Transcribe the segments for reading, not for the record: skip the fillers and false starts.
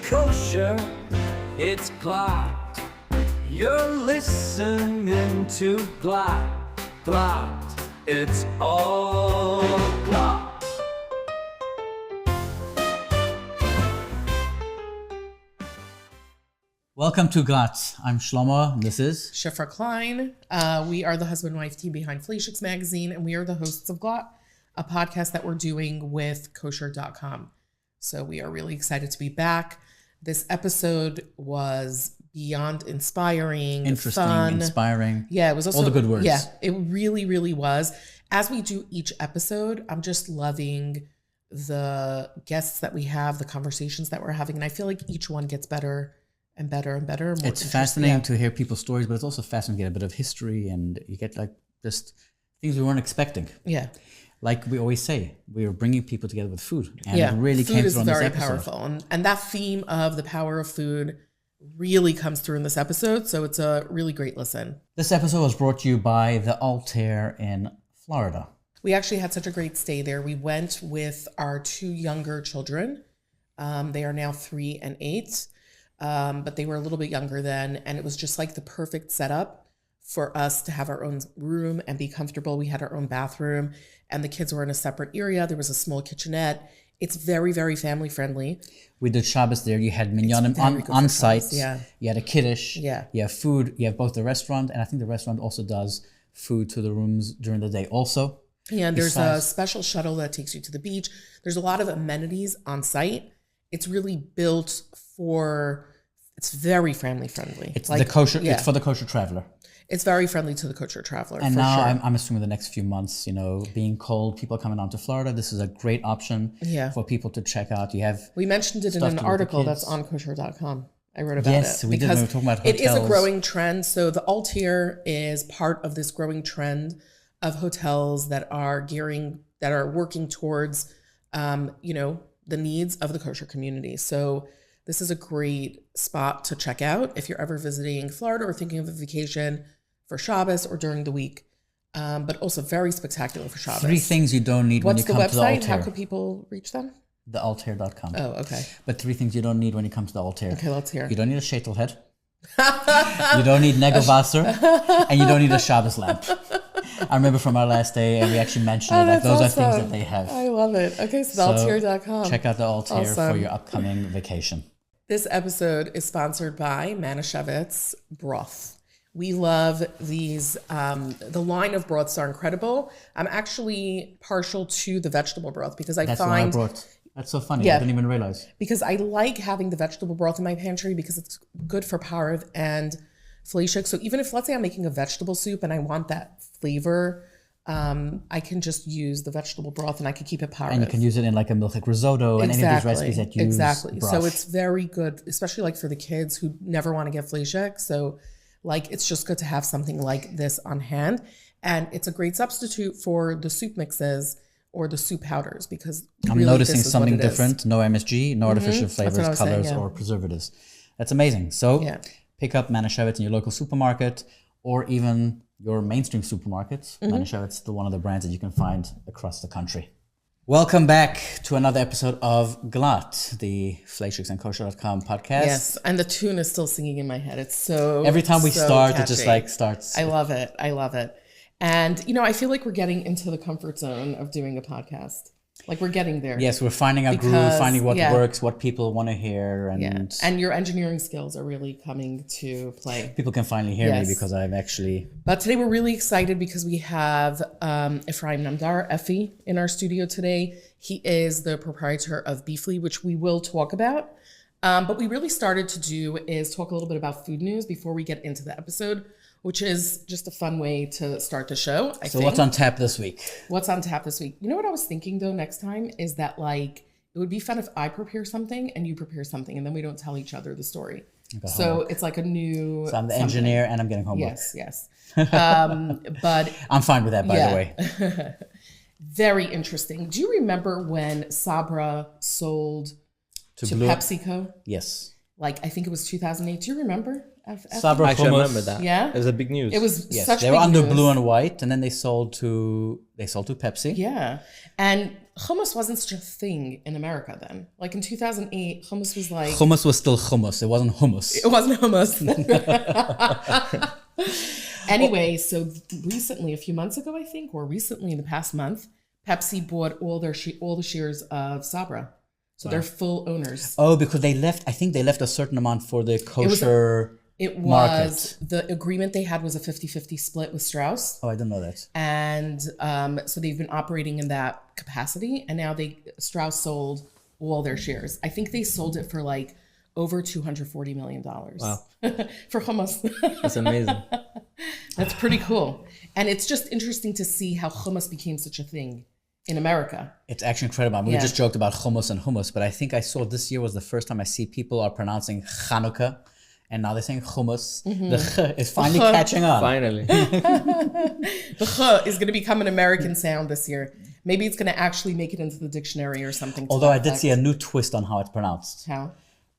kosher, it's Glatt. You're listening to Glatt. Glatt, it's all Glatt. Welcome to Glatt. I'm Shlomo. This is Shifra Klein. We are the husband and wife team behind Fleishik's magazine, and we are the hosts of Glatt, a podcast that we're doing with Kosherdotcom. So we are really excited to be back. This episode was beyond inspiring, interesting, fun, inspiring. Yeah, it was also all the good words. Yeah, it really, really was. As we do each episode, I'm just loving the guests that we have, the conversations that we're having, and I feel like each one gets better and better and better. More it's fascinating to hear people's stories, but it's also fascinating to get a bit of history, and you get like just things we weren't expecting. Yeah. Like we always say, we are bringing people together with food, and it really food came is through on this very episode. powerful, and that theme of the power of food really comes through in this episode. So it's a really great listen. This episode was brought to you by the Altair in Florida. We actually had such a great stay there. We went with our two younger children. They are now 3 and 8, but they were a little bit younger then, and it was just like the perfect setup for us to have our own room and be comfortable. We had our own bathroom, and the kids were in a separate area. There was a small kitchenette. It's very, very family friendly. We did Shabbos there. You had minyanim on site. Shabbos, yeah. You had a kiddush. Yeah. You have food. You have both the restaurant, and I think the restaurant also does food to the rooms during the day also. Yeah, and there's a special shuttle that takes you to the beach. There's a lot of amenities on site. It's really built for, it's very family friendly. It's like, the kosher. yeah. It's for the kosher traveler. It's very friendly to the kosher traveler. And for now sure. I'm assuming the next few months, being cold, people coming down to Florida, this is a great option for people to check out. You have we mentioned it in an article that's on Kosher.com. I wrote about it. Yes, we did. We were talking about hotels. It is a growing trend. So the Altair is part of this growing trend of hotels that are working towards, the needs of the kosher community. So this is a great spot to check out if you're ever visiting Florida or thinking of a vacation for Shabbos or during the week. But also very spectacular for Shabbos. 3 things you don't need when you come to the Altair. What's the website? How could people reach them? Thealtair.com. Oh, okay. But 3 things you don't need when you come to the Altair. Okay, let's hear. You don't need a shaitel head. You don't need Negovasser. And you don't need a Shabbos lamp. I remember from our last day, and we actually mentioned it. Like, those are things that they have. I love it. Okay, so thealtair.com. Check out the Altair for your upcoming vacation. This episode is sponsored by Manischewitz broth. We love these. The line of broths are incredible. I'm actually partial to the vegetable broth because I That's find... what I brought. That's so funny. Yeah. I didn't even realize. Because I like having the vegetable broth in my pantry because it's good for parv and fleishik. So even if, let's say I'm making a vegetable soup and I want that flavor, I can just use the vegetable broth and I can keep it parv. And you can use it in like a milchik risotto and any of these recipes that use broth. So it's very good, especially like for the kids who never want to get fleishik. So like, it's just good to have something like this on hand. And it's a great substitute for the soup mixes or the soup powders because I'm really noticing something different. No MSG, no artificial flavors, colors, saying, or preservatives. That's amazing. So pick up Manischewitz in your local supermarket or even your mainstream supermarkets. Manischewitz is still one of the brands that you can find across the country. Welcome back to another episode of Glatt, the Fleischiks and Kosherdotcom podcast. Yes, and the tune is still singing in my head. It's so every time we start, catchy. it just like starts. I love it. And, I feel like we're getting into the comfort zone of doing a podcast. Like we're getting there. Yes, we're finding our groove, finding what works, what people want to hear. And your engineering skills are really coming to play. People can finally hear me because I'm actually... But today we're really excited because we have Ephraim Namdar, Effie, in our studio today. He is the proprietor of Beefli, which we will talk about. But we really started to do is talk a little bit about food news before we get into the episode, which is just a fun way to start the show, I think. So what's on tap this week? What's on tap this week? You know what I was thinking, though, next time is that, like, it would be fun if I prepare something and you prepare something, and then we don't tell each other the story. So it's like a new... So I'm the engineer and I'm getting homework. Yes. But... I'm fine with that, by the way. Very interesting. Do you remember when Sabra sold to PepsiCo? Yes. Like, I think it was 2008. Do you remember? Sabra I actually remember that. Yeah, it was a big news. It was yes. such they big were under news. Blue and White, and then they sold to Pepsi. Yeah, and hummus wasn't such a thing in America then. Like in 2008, hummus was like... Hummus was still hummus. It wasn't hummus. It wasn't hummus. Anyway, so recently, a few months ago, I think, or recently in the past month, Pepsi bought all the shares of Sabra. So they're full owners. Oh, because they left, I think they left a certain amount for the kosher market. The agreement they had was a 50-50 split with Strauss. Oh, I didn't know that. And so they've been operating in that capacity. And now Strauss sold all their shares. I think they sold it for like over $240 million. Wow. For hummus. That's amazing. That's pretty cool. And it's just interesting to see how hummus became such a thing in America. It's actually incredible. I mean, we just joked about hummus, but I think I saw this year was the first time I see people are pronouncing Chanukah, and now they're saying hummus. The ch is finally catching on. Finally. The ch is going to become an American sound this year. Maybe it's going to actually make it into the dictionary or something. Although I did see a new twist on how it's pronounced. How?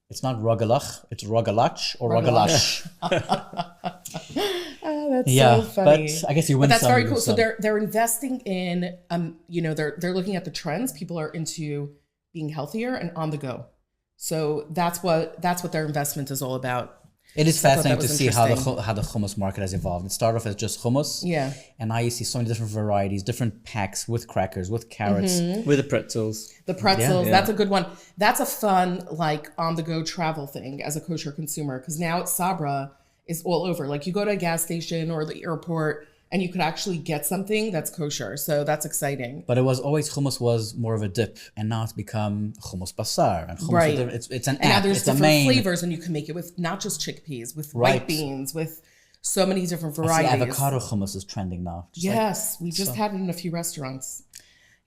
It's not Rogalach, it's Rogalach or Rogalash. Oh, that's so funny. But I guess you win. But that's some, very cool. some. So they're investing in they're looking at the trends. People are into being healthier and on the go. So that's what their investment is all about. It is fascinating to see how the hummus market has evolved. It started off as just hummus. Yeah. And now you see so many different varieties, different packs with crackers, with carrots. With the pretzels. The pretzels, that's a good one. That's a fun, like, on-the-go travel thing as a kosher consumer. Because now Sabra is all over. Like, you go to a gas station or the airport, and you could actually get something that's kosher. So that's exciting. But it was always, hummus was more of a dip. And now it's become hummus basar. And hummus Right. It's an And now app. there's It's a different main. flavors, and you can make it with not just chickpeas, with Right. white beans, with so many different I see varieties. avocado hummus is trending now. Just Yes, we just had it in a few restaurants.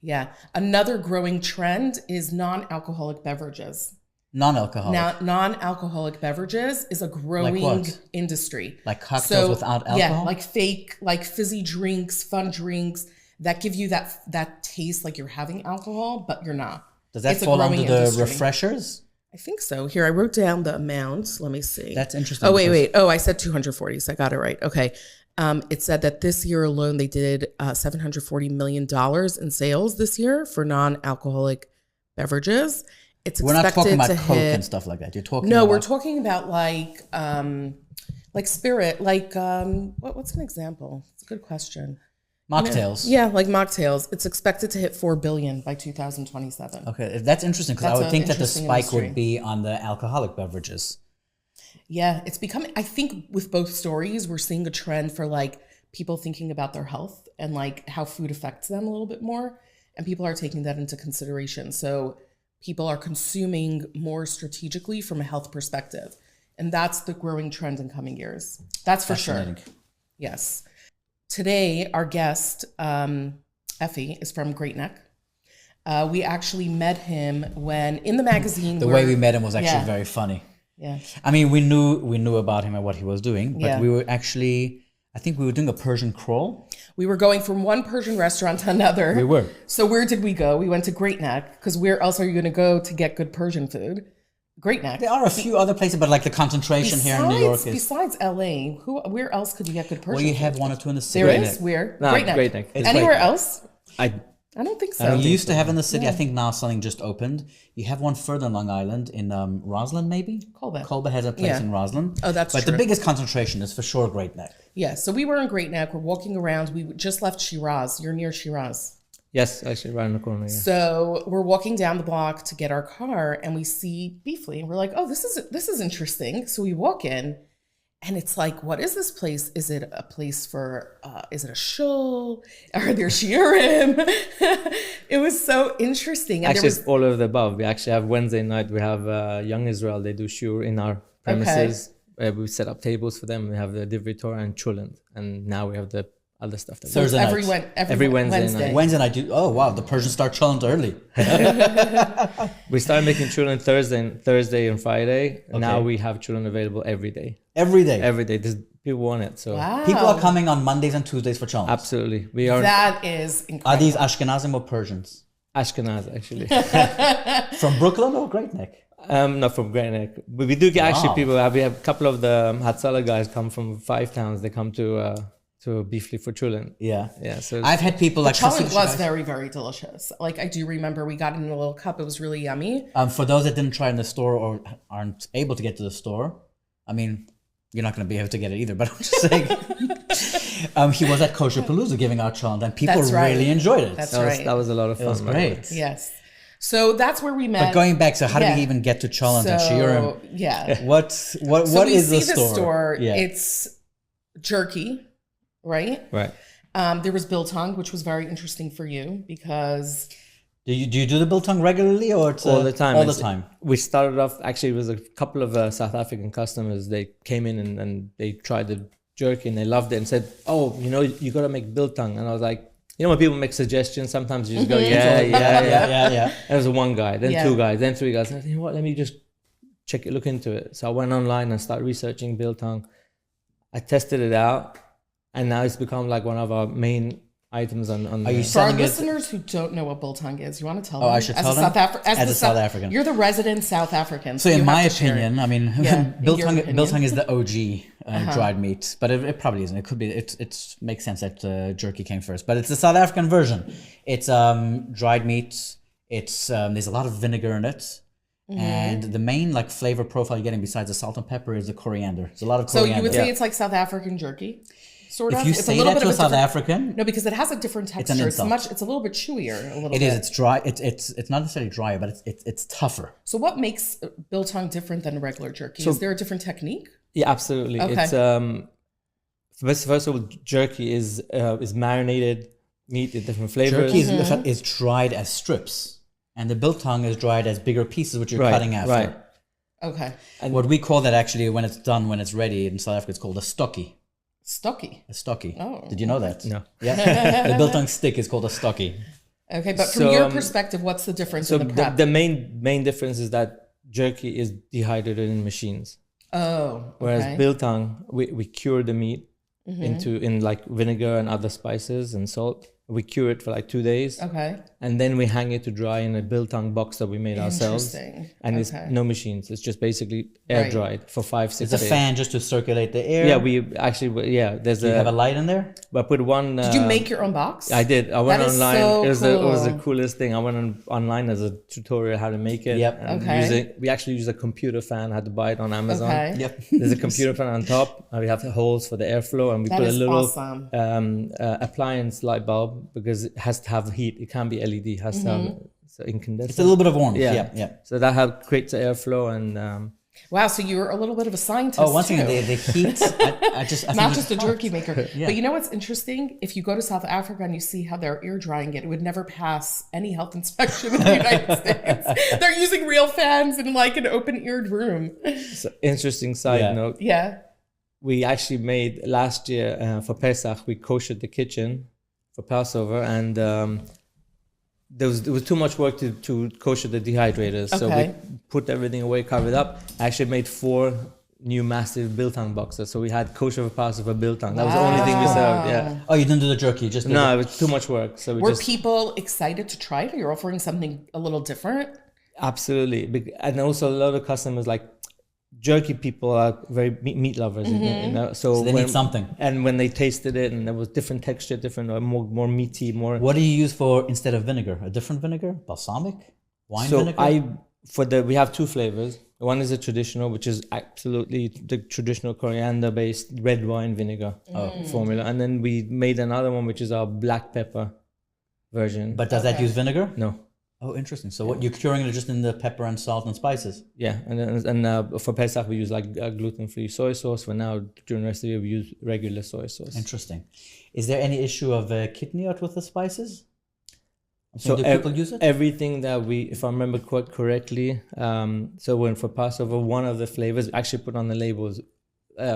Yeah. Another growing trend is non-alcoholic beverages. non-alcoholic. Now, non-alcoholic beverages is a growing what? industry. Like cocktails without alcohol? Yeah, like fake, like fizzy drinks, fun drinks that give you that taste like you're having alcohol, but you're not. Does that It's a fall under growing the industry. refreshers? I think so. Here, I wrote down the amount. Let me see. That's interesting. Oh, wait. because- Oh, I said 240, so I got it right. Okay. It said that this year alone, they did $740 million in sales this year for non-alcoholic beverages. It's We're not talking expected about to Coke hit. and stuff like that. You're talking No, about... we're talking about like spirit, like what's an example? It's a good question. mocktails. Yeah, like mocktails. It's expected to hit $4 billion by 2027. Okay, that's interesting because I That's would an think that the interesting spike industry. would be on the alcoholic beverages. Yeah, it's becoming, I think with both stories, we're seeing a trend for like people thinking about their health and like how food affects them a little bit more. And people are taking that into consideration. So people are consuming more strategically from a health perspective. And that's the growing trend in coming years. That's for sure. Fascinating. Yes. Today, our guest, Effie, is from Great Neck. We actually met him when in the magazine. The way we met him was actually very funny. Yeah. I mean, we knew about him and what he was doing, but Yeah. we were actually, I think we were doing a Persian crawl. We were going from one Persian restaurant to another. We were. So where did we go? We went to Great Neck, because where else are you going to go to get good Persian food? Great Neck. There are a few other places, but like the concentration here in New York is... Besides LA, where else could you get good Persian Well, you food? have one or two in the city. There is? Where? No, Great Neck. Great Neck. It's Anywhere Great Neck. else? I don't think so. You used to have in the city, I think now something just opened. You have one further on Long Island in Roslyn, maybe? Colba. Colba has a place Yeah. in Roslyn. Oh, that's But true. the biggest concentration is for sure Great Neck. Yeah, so we were in Great Neck. We're walking around. We just left Shiraz. You're near Shiraz. Yes, actually, right in the corner. Yeah. So we're walking down the block to get our car, and we see Beefli, and we're like, "Oh, this is interesting." So we walk in, and it's like, "What is this place? Is it a place for? Is it a shul? Are there shiurim?" It was so interesting. And Actually, it's all of the above. We actually have Wednesday night. We have Young Israel. They do shiur in our premises. We set up tables for them. We have the Divrei Torah and Chulent, and now we have the other stuff. That so it's Thursday every Wednesday night. Wednesday night, oh wow, the Persians start chilling early. we started making Chulent Thursday and Friday. And now we have Chulent available every day. Every day. Every day. People want it. So Wow. People are coming on Mondays and Tuesdays for challenge. absolutely, we are That is incredible. Are these Ashkenazim or Persians? Ashkenaz actually. From Brooklyn or Great Neck? Not from Great Neck, but we do get actually Wow. people. We have a couple of the Hatzalah guys come from 5 towns. They come to to Beefli for chulent. Yeah. So I've had people like Chulent was very, very delicious. Like I do remember we got it in a little cup. It was really yummy. For those that didn't try it in the store or aren't able to get to the store, I mean, you're not going to be able to get it either, but I'm just saying. He was at Kosher Palooza giving out chulent, and people really enjoyed it. That was a lot of fun. It was great. Yes. So that's where we met. But going back, so how did we even get to chulent and shiurim? Yeah. What is the store? It's jerky, right? Right. There was biltong, which was very interesting for you because... Do you do the biltong regularly or it's all the time? All the time. We started off, actually it was a couple of South African customers. They came in and they tried the jerky and they loved it and said, oh, you got to make biltong. And I was like, when people make suggestions, sometimes you just go, yeah. There was one guy, then two guys, then three guys. And I said, let me just look into it. So I went online and started researching biltong. I tested it out, and now it's become like one of our main items on Are you For our selling it? listeners who don't know what biltong is, you want to tell them? I should tell them? As a South African. You're the resident South African. So in my opinion, I mean, biltong opinion. is the OG dried meat, but it probably isn't. It could be. It makes sense that jerky came first, but it's the South African version. It's dried meat. It's there's a lot of vinegar in it. And the main like flavor profile you're getting besides the salt and pepper is the coriander. There's a lot of coriander. So you would say it's like South African jerky, sort of. If you it's say a little that bit to of a South African, no, because it has a different texture. It's an insult. It's a little bit chewier. A little it bit. is. It's dry. It's not necessarily drier, but it's tougher. So what makes biltong different than regular jerky? Is there a different technique? Yeah, absolutely. Okay. It's first of all, jerky is marinated meat in different flavors. Jerky is dried as strips, and the biltong is dried as bigger pieces, which you're cutting after. Right. Okay. And what we call that actually when it's done, when it's ready in South Africa, it's called a stokkie. Stocky. A stokkie. Oh. Did you know that? No. Yeah. The biltong stick is called a stokkie. Okay, but from your perspective, what's the difference in the prep? The main difference is that jerky is dehydrated in machines. Oh. Whereas biltong, we cure the meat in like vinegar and other spices and salt. We cure it for like 2 days. Okay. And then we hang it to dry in a biltong box that we made ourselves. Interesting. And it's no machines. It's just basically air dried for 5-6 days. It's a fan just to circulate the air. Yeah, we actually, there's Do you have a light in there? I put one. Did you make your own box? I did. I went That is online. so it was the cool. coolest thing. I went online as a tutorial how to make it. Yep. And Okay. we actually use a computer fan. I had to buy it on Amazon. Okay. Yep. There's a computer fan on top. We have the holes for the airflow, and we That put a is little awesome. appliance light bulb because it has to have heat. It can't be LED. It has to have incandescent. It's a little bit of warmth. Yeah. Yeah. So that creates the airflow and. Wow, so you're a little bit of a scientist. Oh, once again, too. the heat. I Not think just a it's jerky hot. maker. Yeah. But you know what's interesting? If you go to South Africa and you see how they're air drying it, it would never pass any health inspection in the United States. They're using real fans in like an open-eared room. So interesting side note. Yeah. We actually made last year for Pesach, we koshered the kitchen for Passover, and there was too much work to kosher the dehydrators. So we put everything away, covered up. I actually made 4 new massive biltong boxes. So we had kosher for Passover biltong. That was the only thing we served. Yeah. Oh, you didn't do the jerky, you just did No, it was too much work. So we Were just people excited to try it? You're offering something a little different? absolutely. And also a lot of customers like jerky people are very meat lovers. So they need something. And when they tasted it, and there was different texture, different more meaty, more. What do you use for instead of vinegar? A different vinegar? Balsamic? Wine vinegar? We have 2 flavors. One is a traditional, which is absolutely the traditional coriander-based red wine vinegar formula, and then we made another one, which is our black pepper version. But does that use vinegar? No. Oh, interesting. So what you're curing it just in the pepper and salt and spices? Yeah, and for Pesach we use like gluten-free soy sauce. For now, during the rest of the year, we use regular soy sauce. Interesting. Is there any issue of kidneyot with the spices? So do people use it? Everything that if I remember quite correctly, so when for Passover, one of the flavors actually put on the labels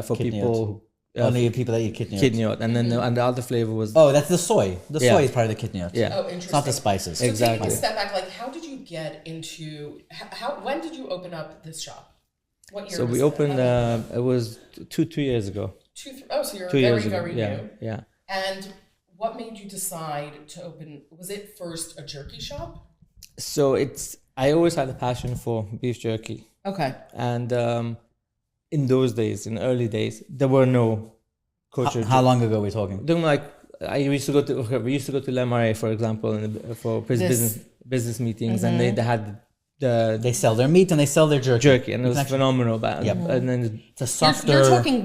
for Kidney people. Only people that eat kidneyot. Kidneyot, and then and the other flavor was. Oh, that's the soy. The soy is part of the kidneyot. Yeah. Oh, interesting. It's not the spices. So Exactly. taking a step back, like how did you get into, when did you open up this shop? What year So was we that? opened, it was 2 years ago. So you're 2 very, years ago. very Yeah, new. yeah. And what made you decide to open, was it first a jerky shop? So I always had a passion for beef jerky. Okay. And in those days, in early days, there were no kosher. How long ago are we talking? Doing like we used to go to Lemare, for example, for business meetings, and they had They sell their meat and they sell their jerky. And it was phenomenal. And then It's a softer.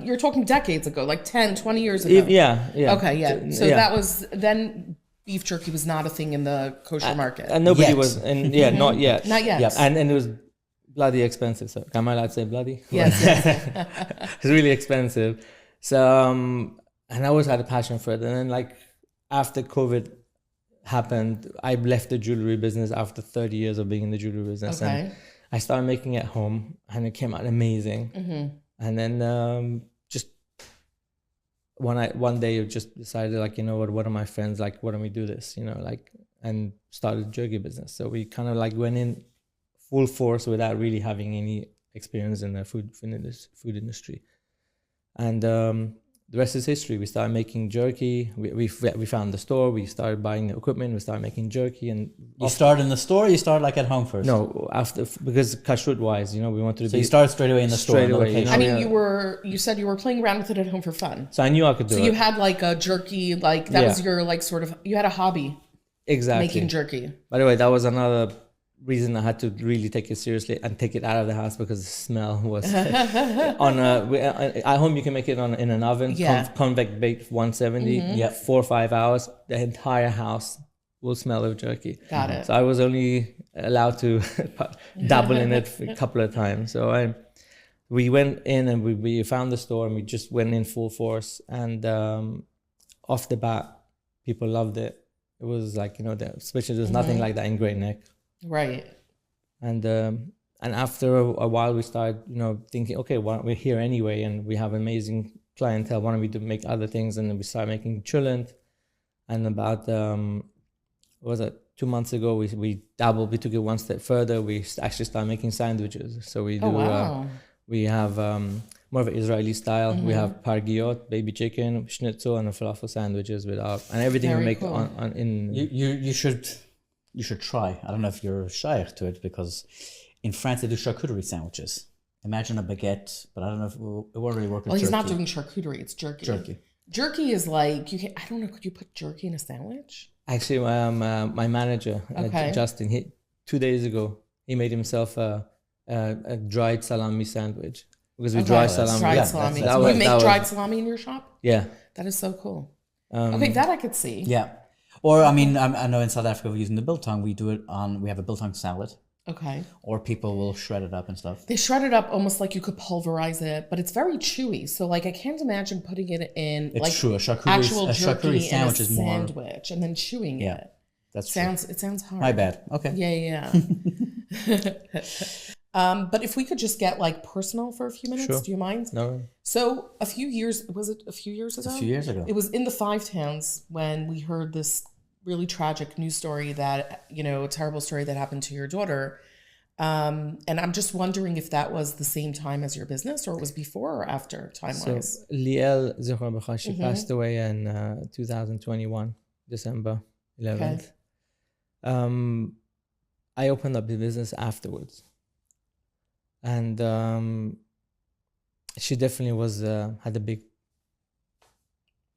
You're talking decades ago, like 10, 20 years ago. yeah. Okay, yeah. So that was then. Beef jerky was not a thing in the kosher market. And nobody Yet. was, and not yet. Not yet. Yep. And it was bloody expensive. So am I allowed to say bloody? Yes. It's really expensive. So, and I always had a passion for it. And then like after COVID happened, I left the jewelry business after 30 years of being in the jewelry business. Okay. And I started making it at home and it came out amazing. And then just one day I just decided like, you know what, one of my friends, like, why don't we do this, you know, like, and started a jerky business. So we kind of like went in full force without really having any experience in the food industry. And the rest is history. We started making jerky. We found the store. We started buying the equipment. We started making jerky. And You started in the store. Or you started like at home first. no, after, because kashrut wise, you know, we wanted to So be. you started straight away in the store. Straight in the away, you location. know. I mean, you said you were playing around with it at home for fun. So I knew I could do So it. you had like a jerky, like that was your like sort of, you had a hobby Exactly. making jerky. By the way, that was another reason I had to really take it seriously and take it out of the house, because the smell was at home. You can make it in an oven, convect baked 170, 4 or 5 hours. The entire house will smell of jerky. Got it. So I was only allowed to dabble in it a couple of times. So we went in and we found the store and we just went in full force. And off the bat, people loved it. It was like, you know, especially there's nothing like that in Great Neck. Right. And after a while, we started, you know, thinking, okay, well, we're here anyway, and we have amazing clientele. Why don't we make other things? And then we started making chillent. And about, what was it, 2 months ago, we dabbled. We took it one step further. We actually started making sandwiches. So we do. We have more of an Israeli style. We have pargiot, baby chicken, schnitzel, and a falafel sandwiches and everything we make in. You should try. I don't know if you're shaykh to it, because in France they do charcuterie sandwiches. Imagine a baguette, but I don't know if it won't really work with Well, he's jerky. not doing charcuterie. It's jerky. Jerky is like, I don't know, could you put jerky in a sandwich? Actually, my manager, Justin, 2 days ago, he made himself a dried salami sandwich, because we dry salami. Dried salami. You make dried salami in your shop? Yeah. That is so cool. Okay, that I could see. Yeah. Or, I mean, I know in South Africa we're using the biltong. We have a biltong salad. Okay. Or people will shred it up and stuff. They shred it up almost like you could pulverize it, but it's very chewy. So, like, I can't imagine putting it in It's like true. A charcuterie sandwich is more. Sandwich and then chewing it. That's It sounds hard. my bad. Okay. Yeah. But if we could just get like personal for a few minutes, Sure. do you mind? No. So a few years ago? A few years ago. It was in the Five Towns when we heard this really tragic news story that, you know, a terrible story that happened to your daughter. And I'm just wondering if that was the same time as your business, or it was before or after time-wise. So Liel Zichron B'cha, she passed away in 2021, December 11th. I opened up the business afterwards. And she definitely had a big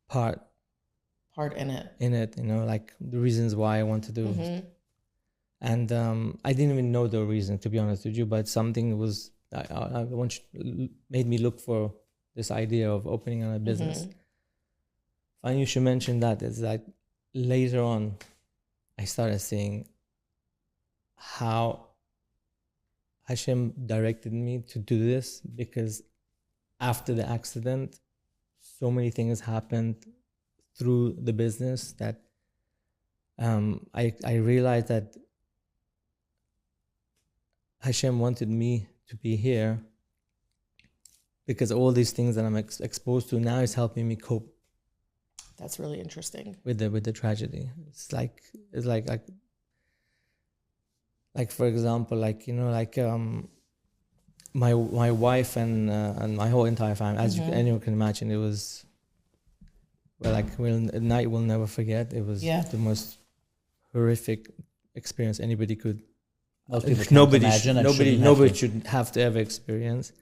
part in it. you know, like the reasons why I wanted to. And I didn't even know the reason, to be honest with you, but something was made me look for this idea of opening a business. Funny you should mention that. Is that later on I started seeing how Hashem directed me to do this, because after the accident, so many things happened through the business that I realized that Hashem wanted me to be here, because all these things that I'm exposed to now is helping me cope. That's really interesting. With the tragedy. It's like for example, like, you know, like my wife and my whole entire family, as anyone can imagine, it was, well, like, a night we'll never forget. It was the most horrific experience anybody could. Most people can't Nobody imagine should have to ever experience.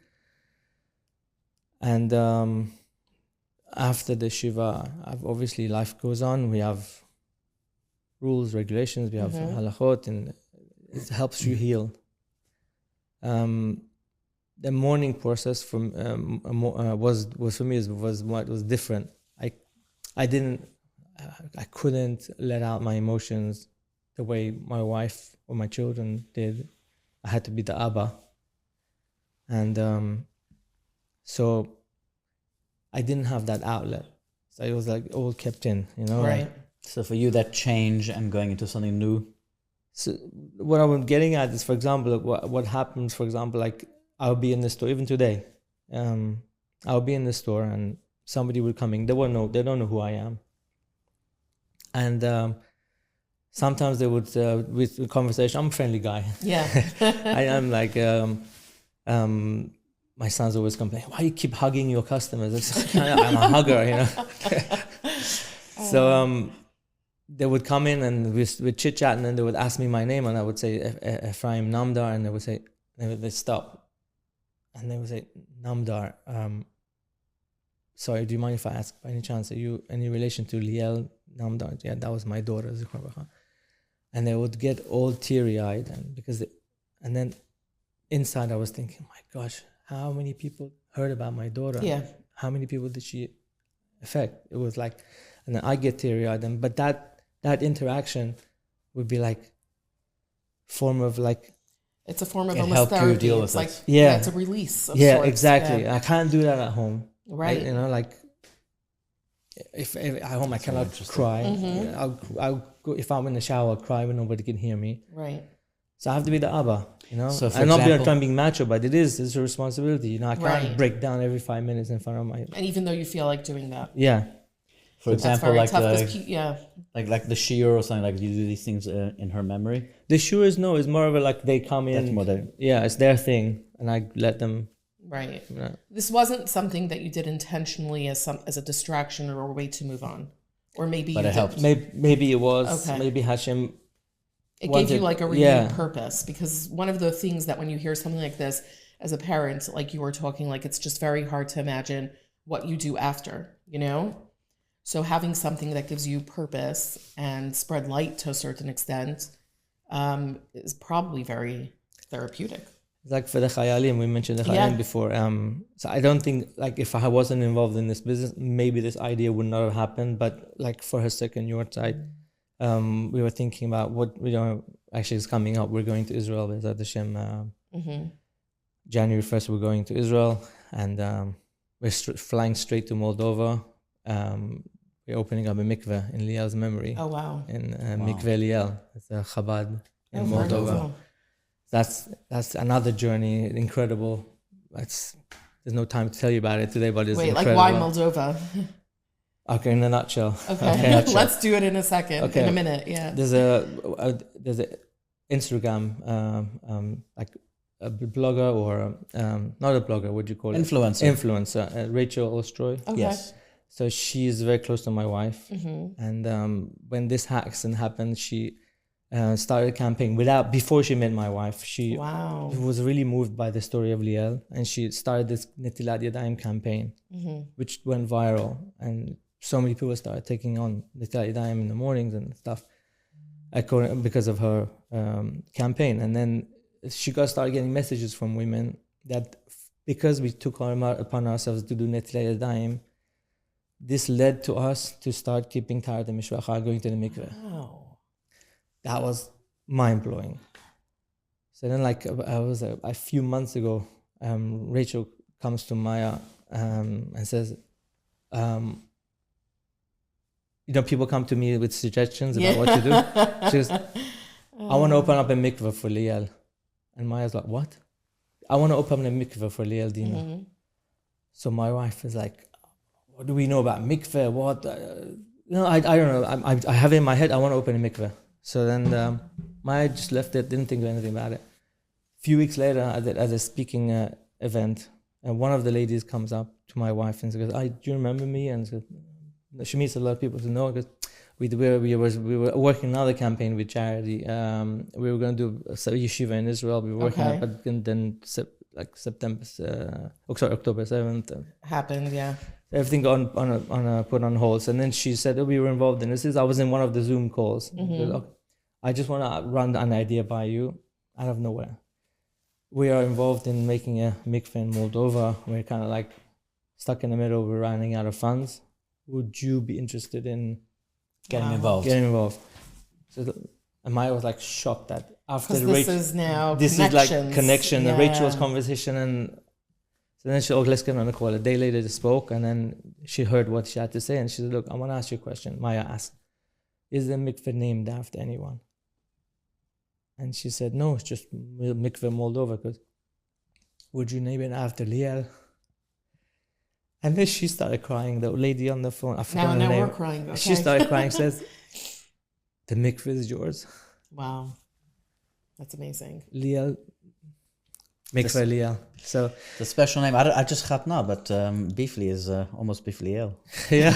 And after the Shiva, obviously life goes on. We have rules, regulations, we have halachot, and it helps you heal. The mourning process was for me was different. I couldn't let out my emotions the way my wife or my children did. I had to be the Abba, and so I didn't have that outlet. So it was like all kept in, Right. Like, So for you, that change and going into something new. so what I'm getting at is, for example, what happens. For example, like I'll be in the store even today. I'll be in the store and somebody will come in. They don't know who I am, and sometimes they would with the conversation. I'm a friendly guy. Yeah. I am like. My sons always complain, why you keep hugging your customers? It's like, I'm a hugger, So they would come in and we'd chit chat, and then they would ask me my name, and I would say Ephraim Namdar, and they'd stop, and they would say, Namdar, sorry, do you mind if I ask, by any chance, are you any relation to Liel Namdar? Yeah, that was my daughter. And they would get all teary-eyed, and then inside I was thinking, my gosh, how many people heard about my daughter? Yeah. How many people did she affect? It was like, and then I get teary-eyed. But that interaction would be like form of like. It's a form of It almost helped you therapy. deal It's with like, it. Yeah. it's a release of Yeah, sorts. exactly. Yeah. I can't do that at home. Right. Like if at home I cannot cry. I'll go, if I'm in the shower, I'll cry when nobody can hear me. Right. So I have to be the Abba, So for I'm not example- trying being macho, but it's a responsibility. I can't Right. break down every 5 minutes in front of my. And even though you feel like doing that. Yeah. For That's example, very like tough. the 'Cause like the shiur or something, like you do these things in her memory. The sure is no, it's more of a like they come in. That's more the- Yeah, it's their thing, and I let them. right. Yeah. This wasn't something that you did intentionally as a distraction or a way to move on. Or maybe But you it helped. did. Maybe it was. Okay. Maybe Hashem. It gave wanted- you like a renewed yeah. purpose, because one of the things that when you hear something like this as a parent, like you were talking, like it's just very hard to imagine what you do after, So having something that gives you purpose and spread light to a certain extent is probably very therapeutic. Like for the Khayalim, we mentioned the Khayalim before. So I don't think, like, if I wasn't involved in this business, maybe this idea would not have happened. But like for her second side, we were thinking about what actually is coming up. We're going to Israel with Hashem. January 1st, we're going to Israel, and we're flying straight to Moldova. We're opening up a mikveh in Liel's memory. Oh, wow. In Mikveh Liel, it's a Chabad in Very Moldova. cool. That's another journey, incredible. There's no time to tell you about it today, but it's Wait, like incredible. why Moldova? Okay, in a nutshell. Okay, let's do it in a second, Okay. in a minute. Yeah. There's a Instagram like a blogger or not a blogger. What do you call it? Influencer. Rachel Ostroy. Okay. Yes. So she's very close to my wife, Mm-hmm. and when this accident happened, she started a campaign before she met my wife. She Wow. was really moved by the story of Liel, and she started this Netilat Yadayim campaign, which went viral, and so many people started taking on Netilat Yadayim in the mornings and stuff, because of her campaign. And then she started getting messages from women that because we took upon ourselves to do Netilat Yadayim, this led to us to start keeping Taharat Mishpacha, going to the mikveh. Wow. That was mind-blowing. So then, like, I was a few months ago, Rachel comes to Maya and says, people come to me with suggestions about what to do. She goes, I want to open up a mikveh for Liel. And Maya's like, what? I want to open a mikveh for Liel Dina. Mm-hmm. So my wife is like, what do we know about mikveh? What? I don't know. I have it in my head, I want to open a mikveh. So then Maya just left it, didn't think of anything about it. A few weeks later, at a speaking event, and one of the ladies comes up to my wife and says, do you remember me? And she meets a lot of people. She says, no, because we were working another campaign with charity. We were going to do a yeshiva in Israel. We were working on it, but then like October 7th. Happened, yeah. Everything got put on hold. And then she said, we were involved in this. I was in one of the Zoom calls. Goes, okay, I just want to run an idea by you out of nowhere. We are involved in making a mikveh in Moldova. We're kind of like stuck in the middle. We're running out of funds. Would you be interested in Getting involved? So, and Maya was like shocked that after this is like connection, yeah. Rachel's conversation, and so then she, let's get on a call. A day later, they spoke, and then she heard what she had to say, and she said, look, I want to ask you a question. Maya asked, is the mikveh named after anyone? And she said, no, it's just mikveh Moldova. Because would you name it after Liel? And then she started crying. The lady on the phone, I forgot her name. Now we're crying. Okay. She started crying. Says, the mikveh is yours. Wow, that's amazing. Liel, mikveh Liel. So the special name. I just got now, but Beefli is almost Beefliel. Yeah.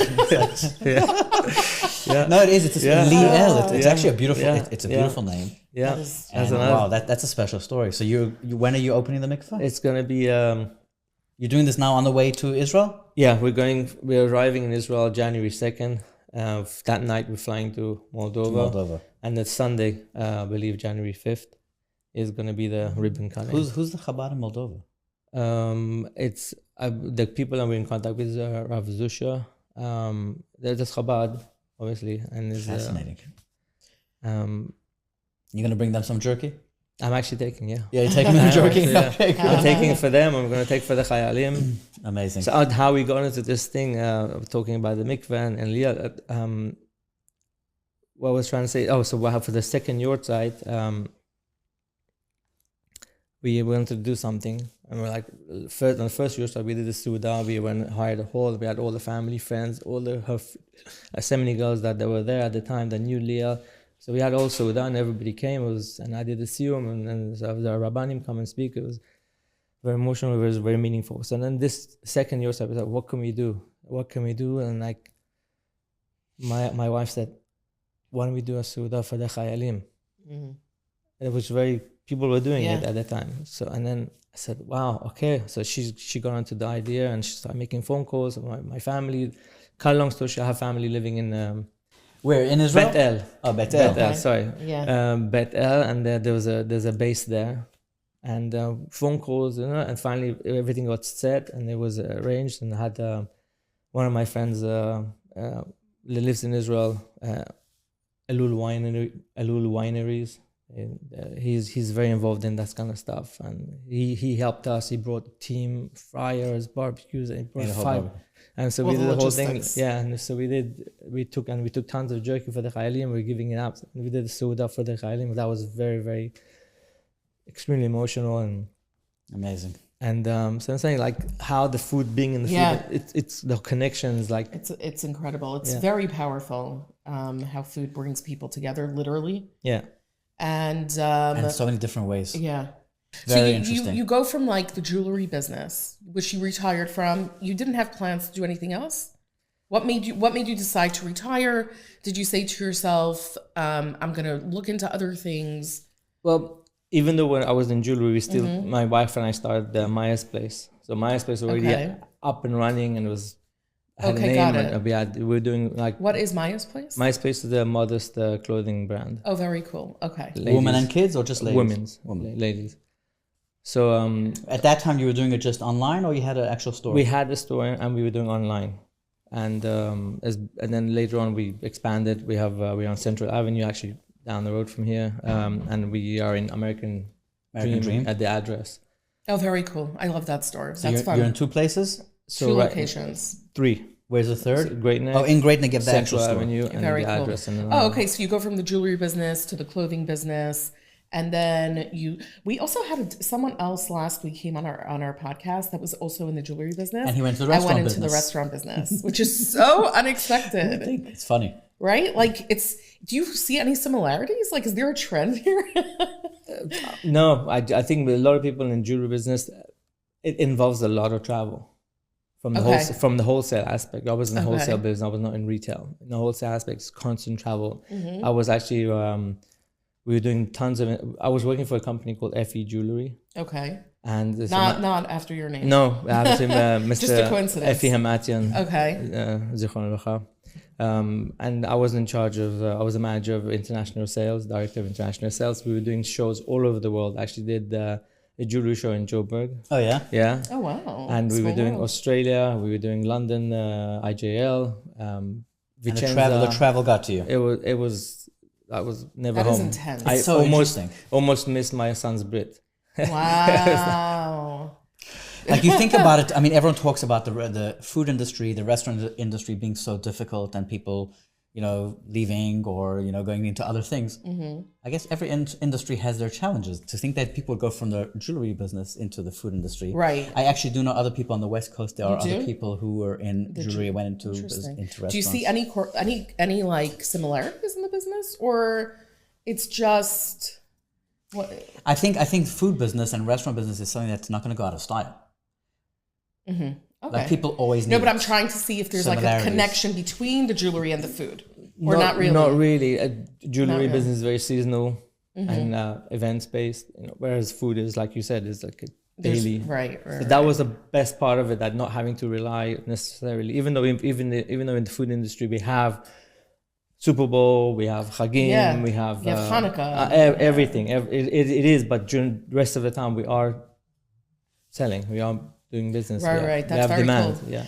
Yeah. No, it is. It's Liel. It's Yeah. actually a beautiful. Yeah. It's a beautiful name. Yeah. And wow, that's a special story. So you when are you opening the mikveh? It's gonna be. You're doing this now on the way to Israel? Yeah, we're arriving in Israel January 2nd. That night we're flying to Moldova. And then Sunday, I believe January 5th, is going to be the ribbon cutting. Who's the Chabad in Moldova? It's the people that we're in contact with, Rav Zusha. There's the Chabad, obviously. And it's, fascinating. You're going to bring them some jerky? I'm actually taking, yeah. Yeah, you're taking them jerky? Yeah. Okay, I'm taking it for them. I'm going to take for the Chayalim. Amazing. So how we got into this thing, talking about the mikveh and Leah, what I was trying to say, for the second yurt site, we wanted to do something. And we're like, on the first yurt site, we did the Suda, we went and hired a hall, we had all the family, friends, her so girls that they were there at the time that knew Leah. So we had all Suda and everybody came, and I did the Siyum, and so the Rabbanim come and speak. It was very emotional, it was very meaningful. So then this second yurt site, I was like, what can we do? What can we do? And like, my wife said, why don't we do a Suda for the Chayalim? Mm-hmm. It was people were doing it at that time. So, and then I said, wow, okay. So she got onto the idea and she started making phone calls. My family, cut a long story, I have family living in where in Israel? Bet El. Oh, Bet El. Bet El, sorry. Yeah. Bet El, and there's a base there. And phone calls, and finally everything got set and it was arranged. And I had one of my friends lives in Israel, Elul Wineries. And, he's very involved in that kind of stuff, and he helped us. He brought team fryers, barbecues, and he brought 5. And so we did the whole thing. Yeah, and so we took tons of jerky for the Chayalim. We're giving it out. We did the Suda for the Chayalim. That was very, very extremely emotional and amazing. And so I'm saying, like, how the food being in the food, it's the connections, like it's incredible. It's very powerful. How food brings people together, literally. Yeah. And so many different ways. Yeah. Very so interesting. You go from like the jewelry business, which you retired from. You didn't have plans to do anything else. What made you decide to retire? Did you say to yourself, I'm gonna look into other things? Well, even though when I was in jewelry, we still my wife and I started Maya's place. So Maya's place was already up and running, and it was had a name. Got it. We were doing like. What is Maya's place? Maya's place is the modest clothing brand. Oh, very cool. Okay. Ladies. Women and kids, or just ladies? Ladies. So at that time, you were doing it just online, or you had an actual store? We had a store, and we were doing online, and then later on we expanded. We're on Central Avenue, actually down the road from here, and we are in American Dream at the address. Oh, very cool! I love that store. So that's fun. You're in 2 places. So 2 locations. 3. Where's the 3rd? So Great Neck. Oh, in Great Neck, give the Central actual Avenue store. and very the cool. address. And okay. So you go from the jewelry business to the clothing business. And then we also had someone else last week came on our podcast that was also in the jewelry business. And he went to the restaurant business. I went into the restaurant business, which is so unexpected. It's funny. Right? Like do you see any similarities? Like, is there a trend here? No, I think with a lot of people in jewelry business, it involves a lot of travel. From the wholesale aspect. I was in the wholesale business. I was not in retail. In the wholesale aspect, it's constant travel. I was actually... we were doing tons of... I was working for a company called FE Jewelry. Okay. And this Not after your name. no, I have him, Mr. Just a coincidence. Efi Hamatian. Okay. Zichron Lecha. And I was in charge of, I was a manager of international sales, director of international sales. We were doing shows all over the world. Actually did a jewelry show in Joburg. Oh yeah. Yeah. Oh wow. And we were Small doing world. Australia. We were doing London, IJL, And Vicenza. the travel got to you. I was never That is home. intense. I It's so interesting. almost missed my son's Brit. Wow. Like you think about it, I mean, everyone talks about the food industry, the restaurant industry being so difficult, and people, leaving or going into other things. I guess every industry has their challenges. To think that people go from the jewelry business into the food industry, Right. I actually do know other people on the West Coast. There are You other do? people who were in jewelry, went into restaurants. Do you see any like similarities in the business, or it's just what? I think food business and restaurant business is something that's not going to go out of style. Okay. Like people always need. No, but I'm trying to see if there's like a Similarities. connection between the jewelry and the food, or not really. Not really. Jewelry Not really. business is very seasonal and events based. Whereas food is, like you said, is like a daily. Right. So that was the best part of it, that not having to rely necessarily. Even though in the food industry we have Super Bowl, we have Chagim, we have You have Hanukkah. everything. It is, but during the rest of the time we are selling. We are doing business. Right. We That's have very demand. cool. Yeah.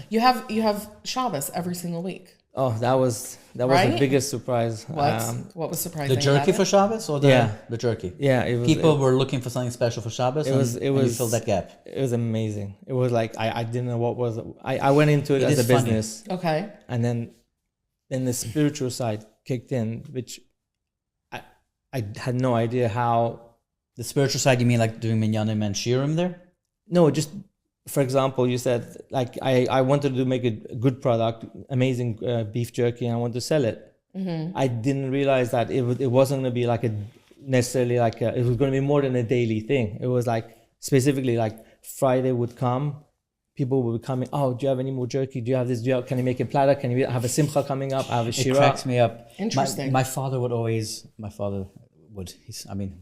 You have Shabbos every single week. Oh, that was Right? the biggest surprise. What was surprising? the jerky about for Shabbos or the jerky? Yeah, it was. People were looking for something special for Shabbos. And you filled that gap. It was amazing. It was like I didn't know what was. I went into it as is a funny. business, it? Okay. and then the spiritual side kicked in, which I had no idea how. The spiritual side, you mean like doing minyanim and shirim there? No, just for example, you said like I wanted to make a good product, amazing beef jerky, and I wanted to sell it. I didn't realize that it wasn't going to be like it was going to be more than a daily thing. It was like specifically like Friday would come, people would be coming. Oh, do you have any more jerky? Do you have this? Can you make a platter? Can you have a simcha coming up? I have a It shira. cracks me up. Interesting. My father would always.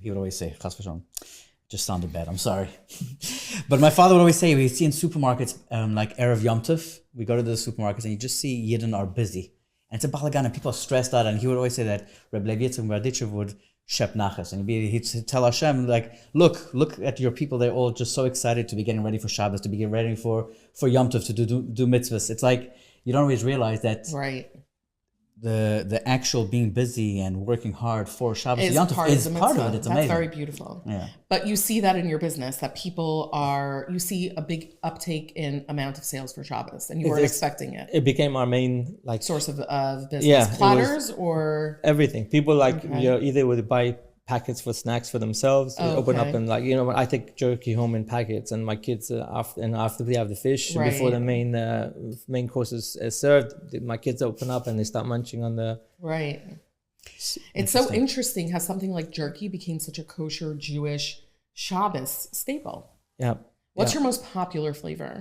He would always say, "Chas v'shalom." Just sounded bad. I'm sorry, but my father would always say, we see in supermarkets like Erev Yom Tov, we go to the supermarkets and you just see Yidden are busy. And it's a balagan and people are stressed out. And he would always say that Reb Lev Yitzchak Berditchev would shep nachas. And he'd tell Hashem, like, look at your people. They're all just so excited to be getting ready for Shabbos, to be getting ready for Yom Tov, to do mitzvahs. It's like, you don't always realize that Right. the actual being busy and working hard for Shabbos Is Yom Tov part is of the part of mitzvah. it. It's That's amazing. very beautiful. Yeah. But you see that in your business, that you see a big uptake in amount of sales for Shabbos, and you weren't expecting it. It became our main like Source of business. Yeah, it was- Platters or everything. People like either would buy packets for snacks for themselves, open up okay. and like I take jerky home in packets, and my kids after they have the fish Right. before the main course is served, my kids open up and they start munching on the. right. It's so interesting how something like jerky became such a kosher Jewish Shabbos staple. Yeah. What's yeah. your most popular flavor?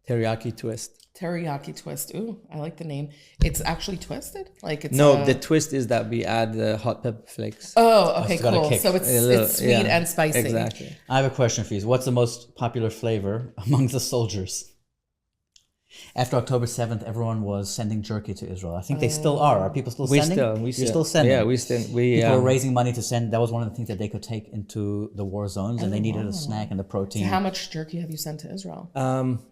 Teriyaki twist? Teriyaki twist. Ooh, I like the name. It's actually twisted? Like it's No, the twist is that we add hot pepper flakes. Oh, okay, it's got a cool. kick. So it's sweet and spicy. Exactly. I have a question for you. What's the most popular flavor among the soldiers? After October 7th, everyone was sending jerky to Israel. I think they still are. Are people still sending? You're still sending? Yeah, we People were raising money to send. That was one of the things that they could take into the war zones, and they needed a snack and the protein. How much jerky have you sent to Israel?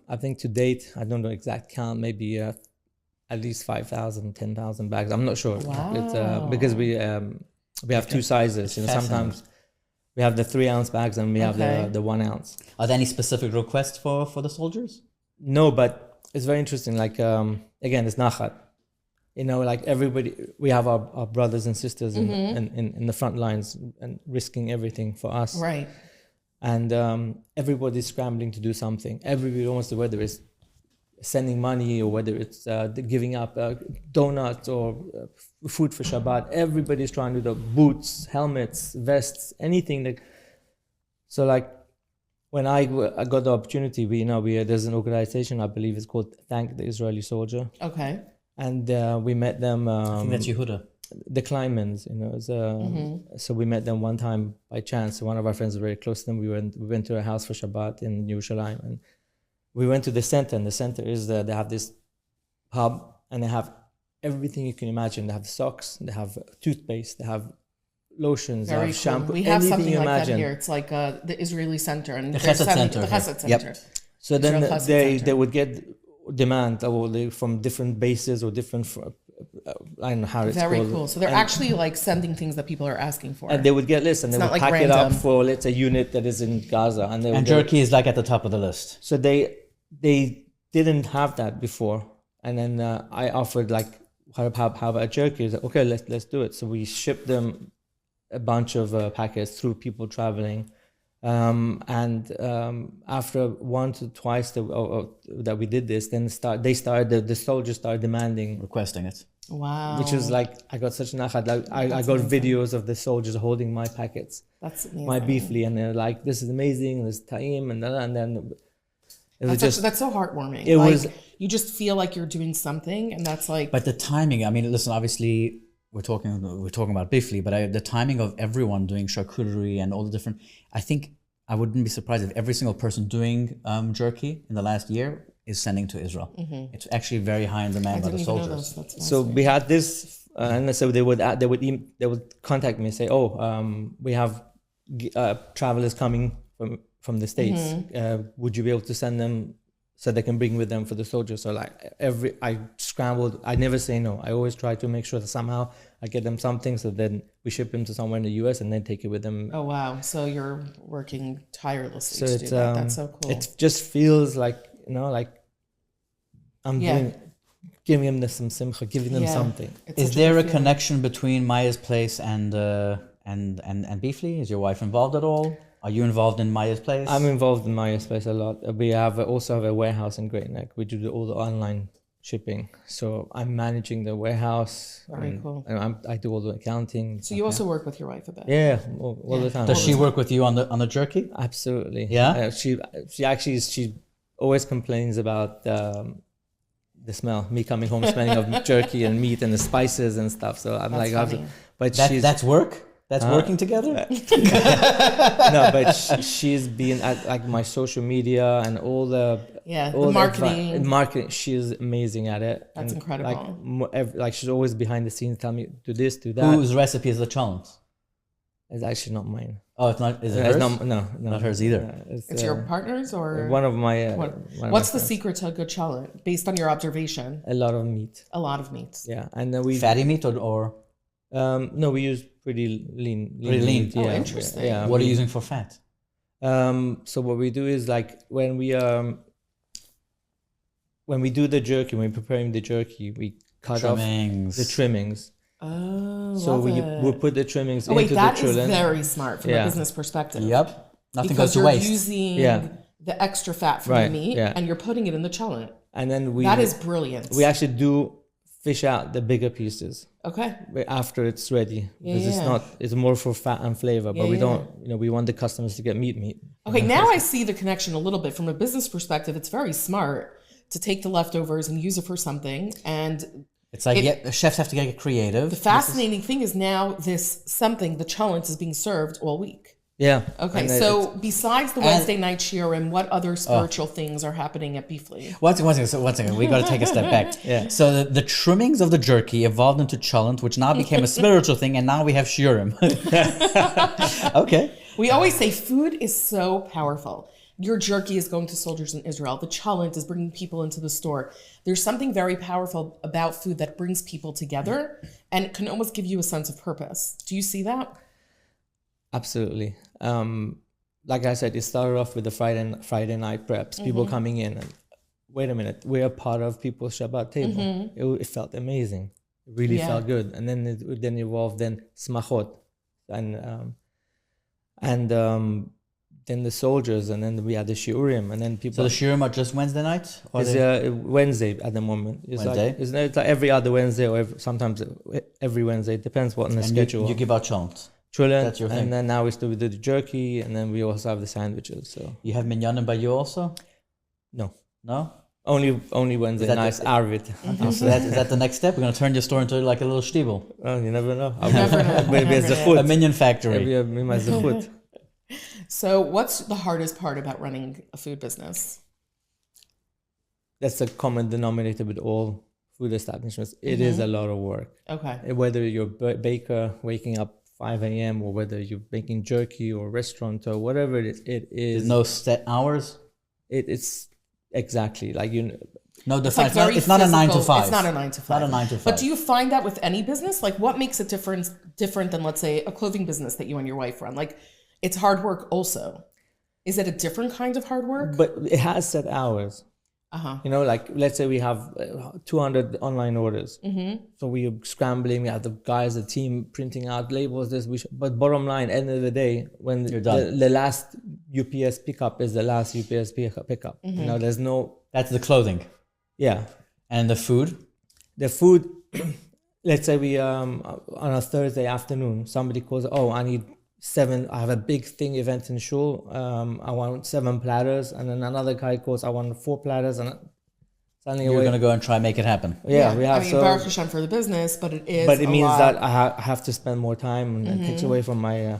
I think to date, I don't know exact count, maybe at least 5,000, 10,000 bags. I'm not sure. Wow. It's, because we have two sizes. Sometimes we have the 3 ounce bags and we have the 1 ounce. Are there any specific requests for the soldiers? No, but it's very interesting. Like again, it's nachat. Like everybody, we have our brothers and sisters in the front lines and risking everything for us. Right. And everybody's scrambling to do something. Everybody wants to, whether it's sending money or whether it's giving up donuts or food for Shabbat. Everybody's trying to do the boots, helmets, vests, anything. So like when I got the opportunity, there's an organization, I believe it's called Thank the Israeli Soldier. Okay. And we met them. I think that's Yehuda. the Kleinmans, so we met them one time by chance. One of our friends was very close to them. We went to a house for Shabbat in Yerushalayim, and we went to the center. And the center is they have this pub, and they have everything you can imagine. They have socks, they have toothpaste, they have lotions, Very they have shampoo. We have anything something you like imagine. that here. It's like the Israeli center and The they're Chesed sending- Center. The Chesed Yep. Center. So then Israel Chesed they Center. would get demand from different bases or different. I don't know how it's Very called. cool. So they're actually like sending things that people are asking for. And they would get lists, and they It's would not like pack it up random. for, let's say, a unit that is in Gaza, and they would And go- jerky is like at the top of the list. So they didn't have that before, and then I offered like, how about jerky? He's like, okay, let's do it. So we shipped them a bunch of packets through people traveling, and after once or twice that we did this, then the soldiers started demanding, Requesting it. Wow. which was like, I got such nachat. Like I got amazing. videos of the soldiers holding my packets, That's amazing. my beefli, and they're like, this is amazing, this ta'im, and then it was That's so heartwarming. It like, was- you just feel like you're doing something, and that's like But the timing, I mean, listen, obviously we're talking about Beefli, but the timing of everyone doing charcuterie and all the different, I think I wouldn't be surprised if every single person doing jerky in the last year is sending to Israel. It's actually very high in I demand by didn't the even know soldiers. this. That's So we had this, and so they would contact me and say, we have travelers coming from the States. Would you be able to send them so they can bring with them for the soldiers? So like I scrambled. I never say no. I always try to make sure that somehow I get them something, so then we ship them to somewhere in the US and then take it with them. Oh wow! So you're working tirelessly So to it's do that. That's so cool. It just feels like, like I'm Yeah. giving them some simcha, giving them Yeah. something. It's Is such there good a feeling. connection between Maya's place and Beefli? Is your wife involved at all? Are you involved in Maya's place? I'm involved in MySpace a lot. We also have a warehouse in Great Neck. We do all the online shipping. So I'm managing the warehouse. Very cool. And I do all the accounting. So you also work with your wife a bit. Yeah, all the time. Does she work with you on the jerky? Absolutely. Yeah? She always complains about the smell. Me coming home smelling of jerky and meat and the spices and stuff. So I'm That's like, funny. but That's work? That's working together? no, but she's been at like my social media and all the The marketing. marketing. She's amazing at it. That's And, incredible. Like she's always behind the scenes, telling me do this, do that. Whose recipe is the challenge? It's actually not mine. Oh, it's not. Is it It's hers? no, Not hers either. It's your partner's or one of my. what? one of What's my the friends. secret to a good challah based on your observation? A lot of meat. A lot of meats. Yeah, and then we. Fatty meat or No, we use pretty lean. Pretty lean. meat, Oh, yeah, interesting. Yeah. what are you using for fat? So what we do is like when we do the jerky, when we're preparing the jerky, we cut Trimmings. off the trimmings. Oh, So love we it. put the trimmings Oh wait, into that the is chulin. very smart from a Yeah. business perspective. Yep. Nothing Because goes to you're waste. using Yeah. the extra fat from Right, the meat yeah. and you're putting it in the challah. And then That is brilliant. we actually do fish out the bigger pieces Okay. after it's ready, because Yeah. it's more for fat and flavor, but we Yeah, don't, we want the customers to get meat. Okay, now I see the connection a little bit from a business perspective. It's very smart to take the leftovers and use it for something. And It's like chefs have to get creative. the fascinating thing is now this something, the challenge is being served all week. Yeah. Okay, And so besides the Wednesday night shiurim, what other spiritual things are happening at Beefli? One second. We got to take a step back. Yeah. So the trimmings of the jerky evolved into chalent, which now became a spiritual thing, and now we have shiurim. Okay. We always say food is so powerful. Your jerky is going to soldiers in Israel. The chalent is bringing people into the store. There's something very powerful about food that brings people together, and it can almost give you a sense of purpose. Do you see that? Absolutely. Like I said, it started off with the Friday night preps, people coming in and, wait a minute, we're a part of people's Shabbat table. It felt amazing. It really Yeah. felt good. And then it then evolved smachot and then the soldiers, and then we had the shiurim, and then people. So the shiurim are just Wednesday night? Or It's Wednesday at the moment. It's Wednesday? Like, it's like every other Wednesday or sometimes every Wednesday. It depends what on the and schedule. you give out chalent. Chulin, That's your thing. and then now we still do the jerky, and then we also have the sandwiches. So You have minyanim by you also? no, No? Only when they're that nice Arvid. Okay, so is that the next step? We're going to turn your store into like a little stiebel. Oh, you never know. Never know. Maybe it's the Never food. A minion factory. Maybe it's the food. So what's the hardest part about running a food business? That's a common denominator with all food establishments. It is a lot of work. Okay. Whether you're a baker waking up 5 a.m. or whether you're making jerky or restaurant or whatever it is, There's no set hours. It's exactly like No, It's like it's not a 9 to physical. 5. It's not a 9 to 5. Not a 9 to 5. But do you find that with any business? Like, what makes it different than, let's say, a clothing business that you and your wife run? Like, it's hard work also. Is it a different kind of hard work? But it has set hours. Like let's say we have 200 online orders. So we are scrambling. We have the guys, the team printing out labels. But bottom line, end of the day, when the last UPS pickup is the last UPS pickup. There's no. That's the clothing. Yeah. And the food? The food, let's say we, on a Thursday afternoon, somebody calls, I have a big event in Shul. I want 7 platters. And then another guy calls, I want 4 platters. And suddenly you're going to go and try and make it happen. Yeah, we have. I mean, Baruch Hashem for the business, but it is. But it means lot. that I have to spend more time and it takes away from my.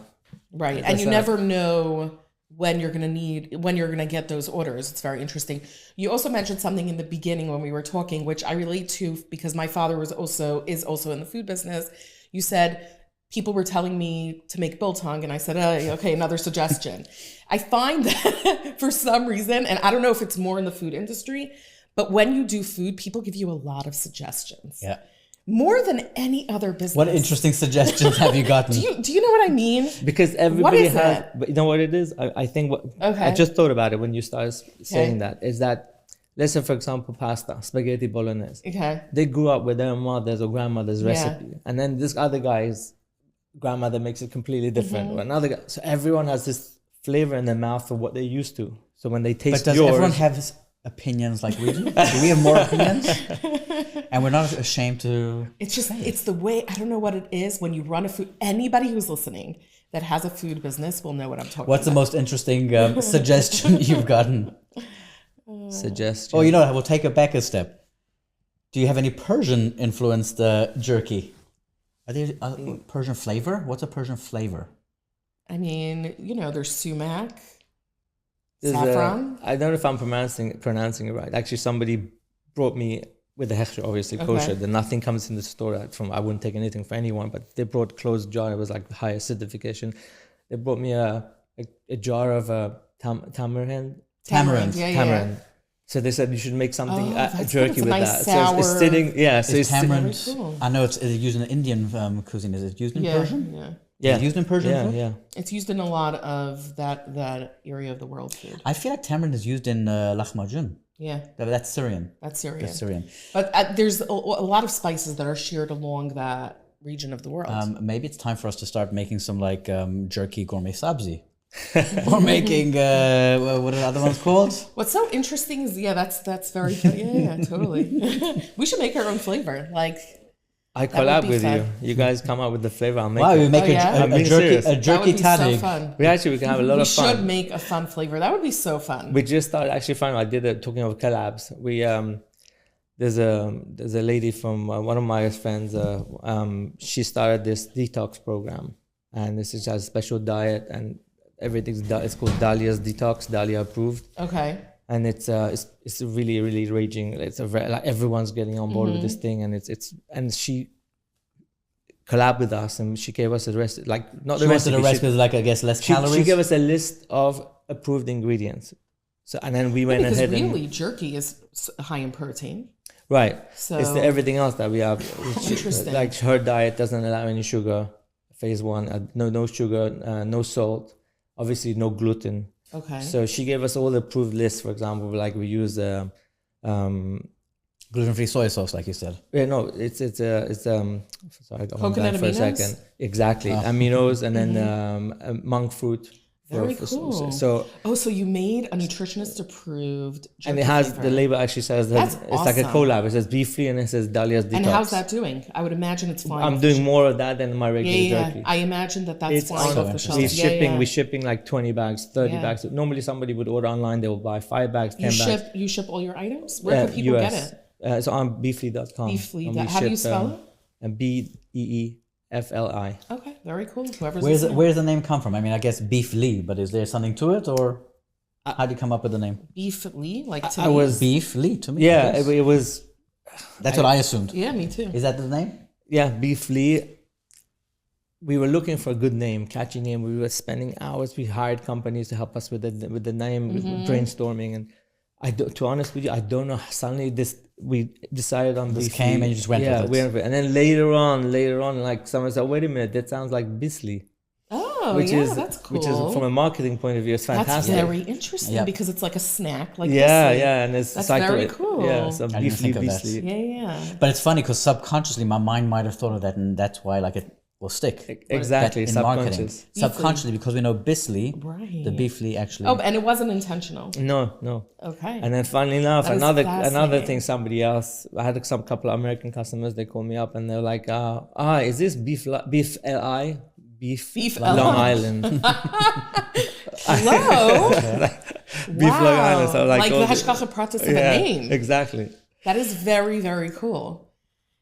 Right. And you never know when you're going to get those orders. It's very interesting. You also mentioned something in the beginning when we were talking, which I relate to because my father is also in the food business. You said people were telling me to make biltong, and I said, okay, another suggestion. I find that for some reason, and I don't know if it's more in the food industry, but when you do food, people give you a lot of suggestions. Yeah. More than any other business. What interesting suggestions have you gotten? Do you know what I mean? Because everybody has, it? but you know what it is? I think I just thought about it when you started saying that, is that, let's say, for example, pasta, spaghetti bolognese. Okay. They grew up with their mother's or grandmother's recipe. And then this other guy's grandmother makes it completely different. Or another guy. So everyone has this flavor in their mouth of what they're used to. So when they taste But does yours, everyone have opinions like we do? Do we have more opinions? And we're not ashamed to. It's the way, I don't know what it is when you run a food. Anybody who's listening that has a food business will know what I'm talking about. What's the most interesting suggestion you've gotten? Suggestion. Oh, you know what? We'll take it back a step. Do you have any Persian influenced jerky? Are there Persian flavor? What's a Persian flavor? I mean, there's sumac, There's saffron. I don't know if I'm pronouncing it right. Actually, somebody brought me with the hechsher, obviously kosher. Then nothing comes in the store I wouldn't take anything for anyone. But they brought closed jar. It was like the highest acidification. They brought me a jar of tamarind. Yeah. So they said you should make something that's jerky good. with Nice that. sour. So it's sitting. Yeah. So Is tamarind? cool. I know it's used in Indian cuisine. Is it used in Persian? Yeah. Yeah. Is it used in Persian Yeah. food? Yeah. It's used in a lot of that area of the world food. I feel like tamarind is used in lahmacun. Yeah. That's Syrian. That's Syrian. That's Syrian. But there's a lot of spices that are shared along that region of the world. Maybe it's time for us to start making some jerky gourmet sabzi. Or making what are the other ones called? What's so interesting is that's very yeah, totally. We should make our own flavor. Like I collab with you. You guys come up with the flavor. I'll make Wow, it. we make I'm a being jerky serious. a jerky that would be tadig. so fun. We can have a lot We of fun. should make a fun flavor. That would be so fun. We just started actually finding. I did it talking of collabs. We there's a lady from one of my friends. She started this detox program, and this is a special diet, and everything's it's called Dahlia's Detox. Dahlia approved. Okay. And it's really really raging. It's everyone's getting on board with this thing, and and she collabed with us, and she gave us a recipe. Not the recipe. The recipe is I guess less calories. She gave us a list of approved ingredients. So and then we went Because ahead really, jerky is high in protein. Right. So it's everything else that we have. Interesting. Like her diet doesn't allow any sugar. Phase 1, no sugar, no salt. Obviously, no gluten. Okay. So she gave us all the approved lists. For example, we use gluten-free soy sauce, like you said. Yeah, no, it's sorry, I got Coconut for a aminos? second. Exactly, aminos, and then monk fruit Very cool. So so you made a nutritionist approved jerky and it has flavor. the label actually says that That's it's like a awesome. collab. It says Beefli and it says Dahlia's Detox. And how's that doing? I would imagine it's flying. I'm doing more of that than my regular Yeah. jerky. I imagine that's It's flying on- off the shelves. We're shipping like 20 bags, 30 Yeah. bags. Normally somebody would order online, they will buy 5 bags, 10 bags. You ship all your items? Where can people US. get it? It's on beefli.com. Beefli. And we How do you ship, spell it? And BEEFLI. Okay, very cool. Whoever's Where's listening. where's the name come from? I mean, I guess Beefli, but is there something to it, or how do you come up with the name? Beefli, like to I me? was Beefli to me. I yeah, guess. it was That's what I assumed. Yeah, me too. Is that the name? yeah, Beefli. We were looking for a good name, catchy name. We were spending hours. We hired companies to help us with the name, brainstorming, and to be honest with you, I don't know. Suddenly, we decided on This Beefli. came and you just went with it. we went with it. And then later on, like someone said, "Wait a minute, that sounds like Beefli," Oh, that's cool. which is from a marketing point of view, it's That's fantastic. very interesting Yep. because it's like a snack. Like Yeah, Beefli. yeah, and it's That's like very cool. Yeah, so I didn't Beefli, think of that. Beefli. Yeah. But it's funny because subconsciously my mind might have thought of that, and that's why like it will stick. Exactly, That in marketing. subconscious. Subconsciously, because we know Bisley, Right. the Beefli actually. Oh, and it wasn't intentional. No. Okay. And then funnily enough, That is another fascinating. thing, somebody else, I had some couple of American customers, they called me up and they're like, is this beef LI? Beef LI. Long Island. Hello. Beef Long Island. So Like the oh, Hashgacha Pratis of yeah, a name. exactly. That is very, very cool.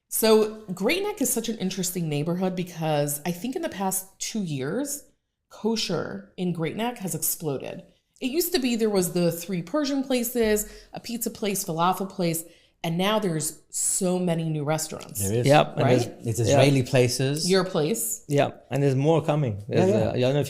So Great Neck is such an interesting neighborhood because I think in the past 2 years, kosher in Great Neck has exploded. It used to be there was the 3 Persian places, a pizza place, falafel place, and now there's so many new restaurants. There is. Yep. And Right? It's Israeli places. Your place. Yeah, and there's more coming. There's, Yeah. I don't know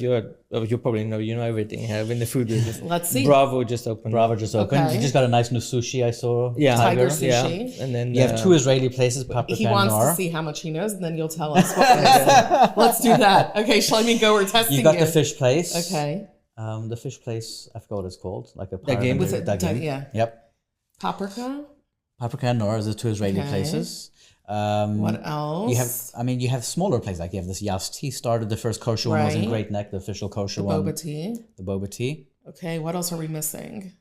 if you probably know, everything here in the food business. Let's see. Bravo just opened. Bravo just opened. Okay. You just got a nice new sushi I saw. Yeah. Tiger Yeah. sushi. And then You have 2 Israeli places, Paprika He and wants Nor. to see how much he knows, and then you'll tell us what it is. Let's do that. Okay, Shlomi, go. We're testing You got the fish place. Okay. The fish place, I forgot what it's called. Like a Dagim. Was it Dagim. yeah. Yep. Paprika? Paprika and Nor are the 2 Israeli Okay. places. What else? You have smaller places, like you have this Yas Tea started, the first kosher one was in Right. Great Neck, the official kosher the one. boba tea. The boba tea. Okay, what else are we missing?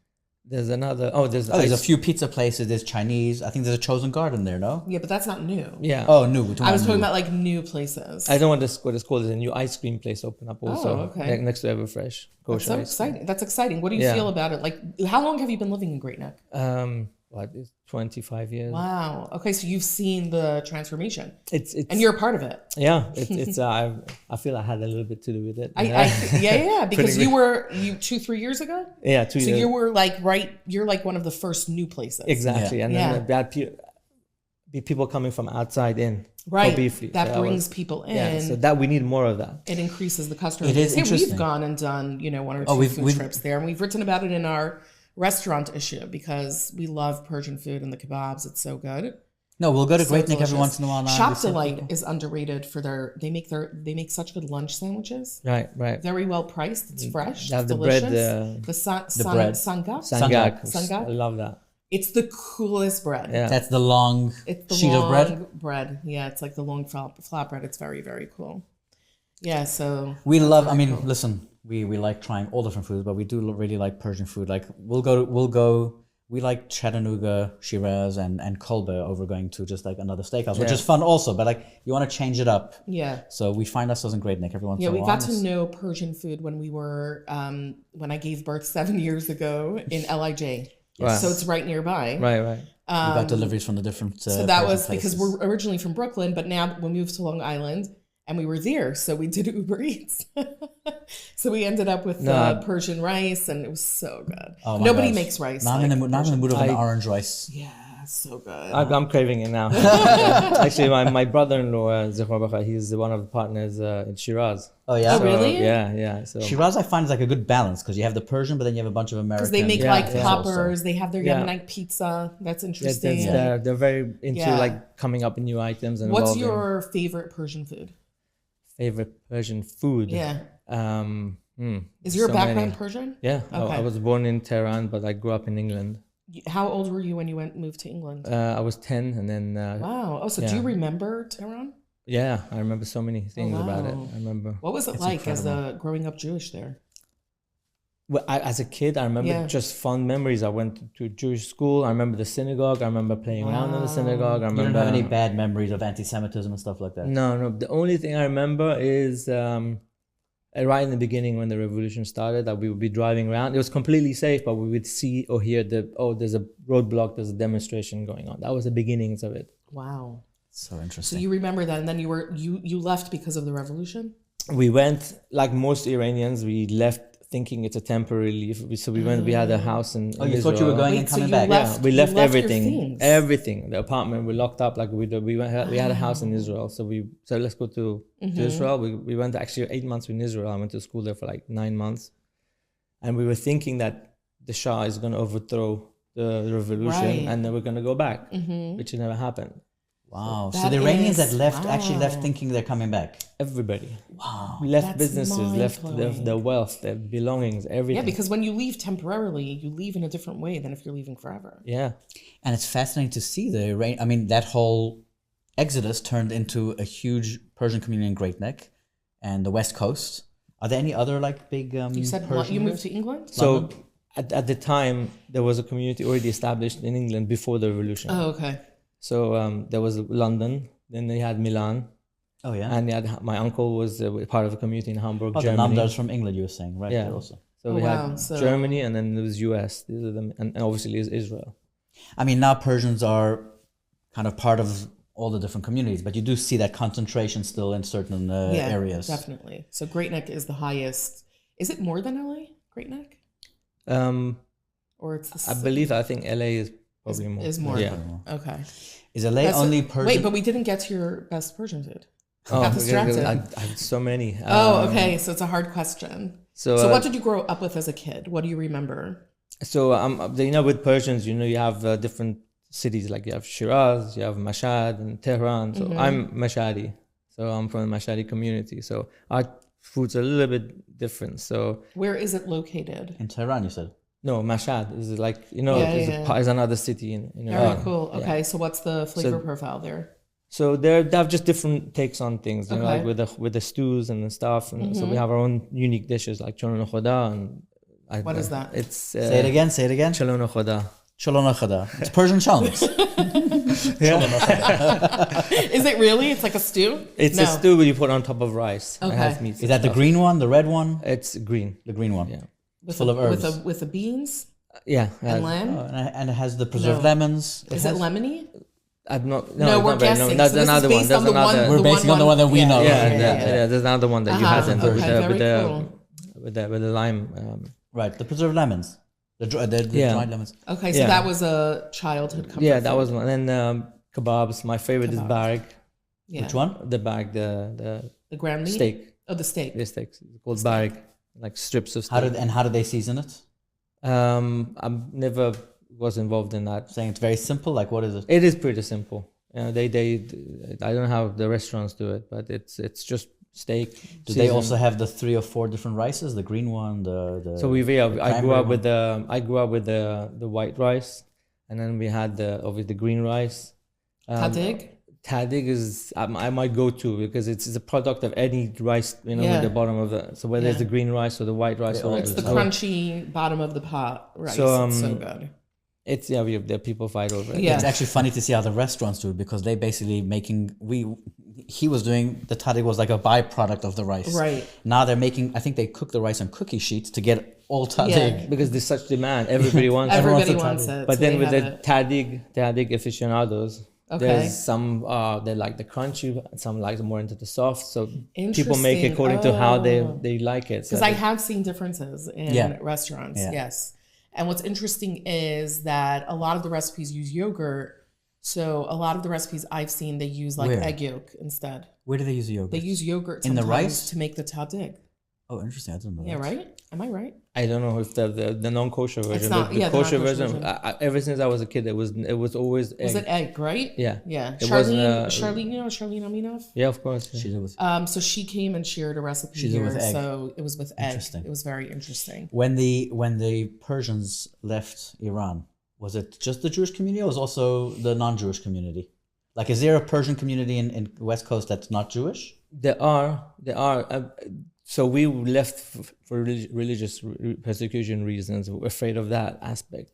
there's another. There's a few pizza places, there's Chinese. I think there's a Chosen Garden there, no? Yeah, but that's not new. Yeah. Oh, new. I was talking about like new places. I don't know what it's called. There's a new ice cream place open up also. okay. Next to Everfresh. That's Kosher so ice cream. exciting. That's exciting. What do you Yeah. feel about it? Like, how long have you been living in Great Neck? It's 25 years. Wow. Okay, so you've seen the transformation, It's and you're a part of it. yeah. It's I feel I had a little bit to do with it. Yeah, because Pretty you were 2-3 years ago. yeah, 2 So years. you were you're like one of the first new places. Exactly, Yeah. and Yeah. then that people coming from outside in. Right. For Beefli. That So brings people in. Yeah, so that we need more of that. It increases the customer It base. is Hey, interesting. we've gone and done, 1 or 2 we've- food we've- trips there, and we've written about it in our restaurant issue because we love Persian food and the kebabs. It's so good. No, we'll go to So Great Neck every delicious. once in a while. now. Shop We see Delight people. is underrated for they make such good lunch sandwiches. Right. Very well priced. It's fresh. Have It's the delicious. bread, the bread. sangak. Sangak. Sangak? I love that. It's the coolest bread. Yeah. That's the long It's the sheet long of bread. bread. Yeah, it's like the long flat bread. It's very, very cool. Yeah, so We love. I mean, listen, we like trying all different foods, but we do really like Persian food. Like we'll go. We like Chattanooga, Shiraz, and Kolbe over going to just like another steakhouse, which Yeah. is fun also. But like you want to change it up, yeah. so we find ourselves in Great Neck every once Yeah, in a we while. got to know Persian food when we were when I gave birth 7 years ago in LIJ. Yes. So it's right nearby. Right. We got deliveries from the different. So that Persian was places. because we're originally from Brooklyn, but now we moved to Long Island and we were there, so we did Uber Eats. So we ended up with Persian rice, and it was so good. Oh my Nobody gosh. makes rice. Now I'm in the mood of an I- orange rice. Yeah, so good. I'm craving it now. Actually, my brother-in-law, Zichron Bacha, he's one of the partners in Shiraz. Oh yeah. Oh, really? Yeah. So Shiraz, I find is like a good balance because you have the Persian, but then you have a bunch of American. Because they make Yeah, like yeah. poppers, they have their Yeah. Yemenite pizza. That's Yeah, interesting. they're very into Yeah. like coming up with new items and What's evolving. your favorite Persian food? favorite Persian food? Yeah. Is so your background many. Persian? Yeah, Okay. I was born in Tehran, but I grew up in England. How old were you when you moved to England? I was 10, and then Wow. Oh, so do yeah. you remember Tehran? yeah, I remember so many things about it. wow. I remember. What was it like as growing up Jewish there? Well, as a kid, I remember just fond memories. I went to Jewish school. I remember the synagogue. I remember playing around in the synagogue. I remember. You don't have any bad memories of anti-Semitism and stuff like that? No. The only thing I remember is right in the beginning when the revolution started, that we would be driving around. It was completely safe, but we would see or hear there's a roadblock, there's a demonstration going on. That was the beginnings of it. Wow. So interesting. So you remember that, and then you left because of the revolution? We went, like most Iranians, we left thinking it's a temporary leave. So we went, we had a house in Oh, you Israel. thought you were going and coming back? Left, We left your everything. things. Everything. The apartment, we locked up. Like we had a house in Israel. So we said, let's go to Israel. We went actually 8 months in Israel. I went to school there for like 9 months. And we were thinking that the Shah is going to overthrow the revolution and then we're going to go back, which never happened. Wow. So the Iranians that left actually left thinking they're coming back. Everybody. Wow. Left That's businesses, left their wealth, their belongings, everything. Yeah, because when you leave temporarily, you leave in a different way than if you're leaving forever. Yeah. And it's fascinating to see the Iran. I mean, that whole exodus turned into a huge Persian community in Great Neck and the West Coast. Are there any other like big You said Persian you moved to England? So at the time, there was a community already established in England before the revolution. Oh, okay. So there was London, then they had Milan, Oh yeah. and they had, my uncle was part of a community in Hamburg, Oh, the Germany. Namdars from England, you were saying, right? Yeah. There also. So we wow, had so- Germany, and then there was US. These are them, and obviously is Israel. I mean, now Persians are kind of part of all the different communities, but you do see that concentration still in certain areas. Definitely. So Great Neck is the highest. Is it more than LA? Great Neck? Or it's the I believe, I think LA is probably more. is more. Yeah. Okay. Is LA only Persian? Wait, but we didn't get to your best Persian food. Oh, Got distracted. I have so many. Okay. So it's a hard question. So, So what did you grow up with as a kid? What do you remember? So with Persians, you have different cities, like you have Shiraz, you have Mashhad and Tehran. So I'm Mashhadi, so I'm from the Mashhadi community. So our food's a little bit different. So Where is it located? In Tehran, you said. no, Mashhad is like is another city in Very Iran. cool. Yeah. Okay, so what's the flavor profile there? So they have just different takes on things, you know, Okay. like with the stews and the stuff. And so we have our own unique dishes like cholon khoda and What is that? It's Say it again. Say it again. cholon khoda. Cholona khada. It's Persian chalons. Is it really? It's like a stew? It's a stew you put on top of rice. It Okay. has meat. Is that the green one, the red one? It's green. The green one. Yeah. Full of herbs. With the beans Yeah. and lamb? Oh, and it has the preserved No. lemons. Is it lemony? I'm not. No, it's we're not very- guessing. That's So this is another one. based There's on the one- another. We're basing on the one that we know. Yeah, there's another one that you hasn't okay, very cool. with the lime. Right, the preserved lemons. The dried lemons. Okay, so Yeah. that was a childhood comfort Yeah, that food. was one. And then kebabs. My favorite is barg. Yeah. Which one? The barg, the The ground meat? steak. Oh, the steak. The steak. It's called barg, like strips of steak. How did they season it? I never was involved in that. Saying it's very simple. Like what is it? It is pretty simple. You know, I don't know how the restaurants do it, but it's just steak. Do they seasoned. also have the 3 or 4 different rices? The green one, the So I grew cranberry up with the white rice, and then we had obviously the green rice. Tadig? Tadig is my go-to because it's a product of any rice, Yeah. with the bottom of the. So whether it's Yeah. the green rice or the white rice, or It's the crunchy bottom of the pot rice. So, It's so good. it's the people fight over it. Yeah. It's actually funny to see how the restaurants do it because they basically he was doing the tadig was like a byproduct of the rice. Right. Now they're making. I think they cook the rice on cookie sheets to get all tadig. Yeah. Because there's such demand, everybody wants. it. Everybody wants wants it. But so then they with the have it. tadig aficionados, Okay. there's some they like the crunchy, some like more into the soft. So people make it Interesting. according to how Oh. they like it. So Because I have seen differences in Yeah. restaurants. Yeah. Yes. And what's interesting is that a lot of the recipes use yogurt. So a lot of the recipes I've seen, they use like Where? egg yolk instead. Where do they use yogurt? They use yogurt In the sometimes rice? to make the tadig. Oh, interesting. I didn't know. Yeah, that. right? Am I right? I don't know if the non-kosher version, not- the yeah, the kosher non-kosher version. version. Ever since I was a kid, it was always egg. Was it egg, right? Yeah. Yeah. It was, Charlene, you know Charlene Aminov? Yeah, of course. Yeah. She did with So she came and shared a recipe She did here. with egg. So it was with egg. Interesting. It was very interesting. when the Persians left Iran, was it just the Jewish community or was also the non-Jewish community? Like, is there a Persian community in West Coast that's not Jewish? There are so we left for religious persecution reasons, we're afraid of that aspect.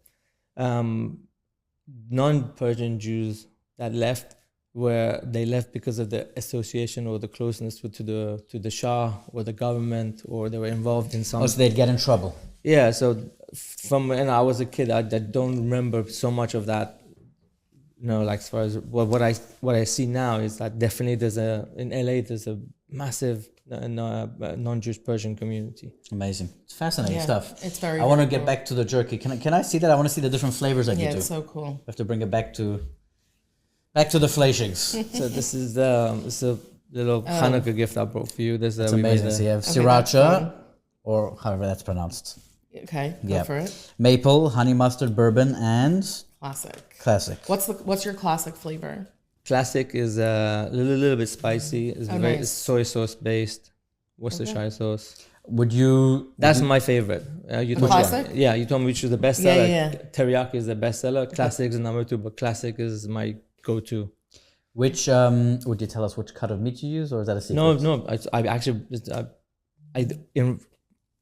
Non-Persian Jews that left, they left because of the association or the closeness to the Shah or the government, or they were involved in some. Oh, so they'd get in trouble. Yeah, so from when I was a kid, I don't remember so much of that. Like as far as what I see now is that definitely in LA there's a massive non-Jewish Persian community. Amazing. It's fascinating stuff. It's very. I want to cool. get back to the jerky. Can I see that? I want to see the different flavors that you do. Yeah, it's so cool. We have to bring it back to the flashings. So this is a little Hanukkah gift I brought for you. It's amazing. So you have sriracha, or however that's pronounced. Okay, go for it. Maple, honey mustard, bourbon, and classic. What's your classic flavor? Classic is a little bit spicy. It's it's soy sauce based, Worcestershire sauce. That's my favorite. You told classic? Me, you told me which is the bestseller. Yeah. Teriyaki is the bestseller. Classic is number 2, but classic is my go-to. Which would you tell us which cut of meat you use, or is that a secret? No. I actually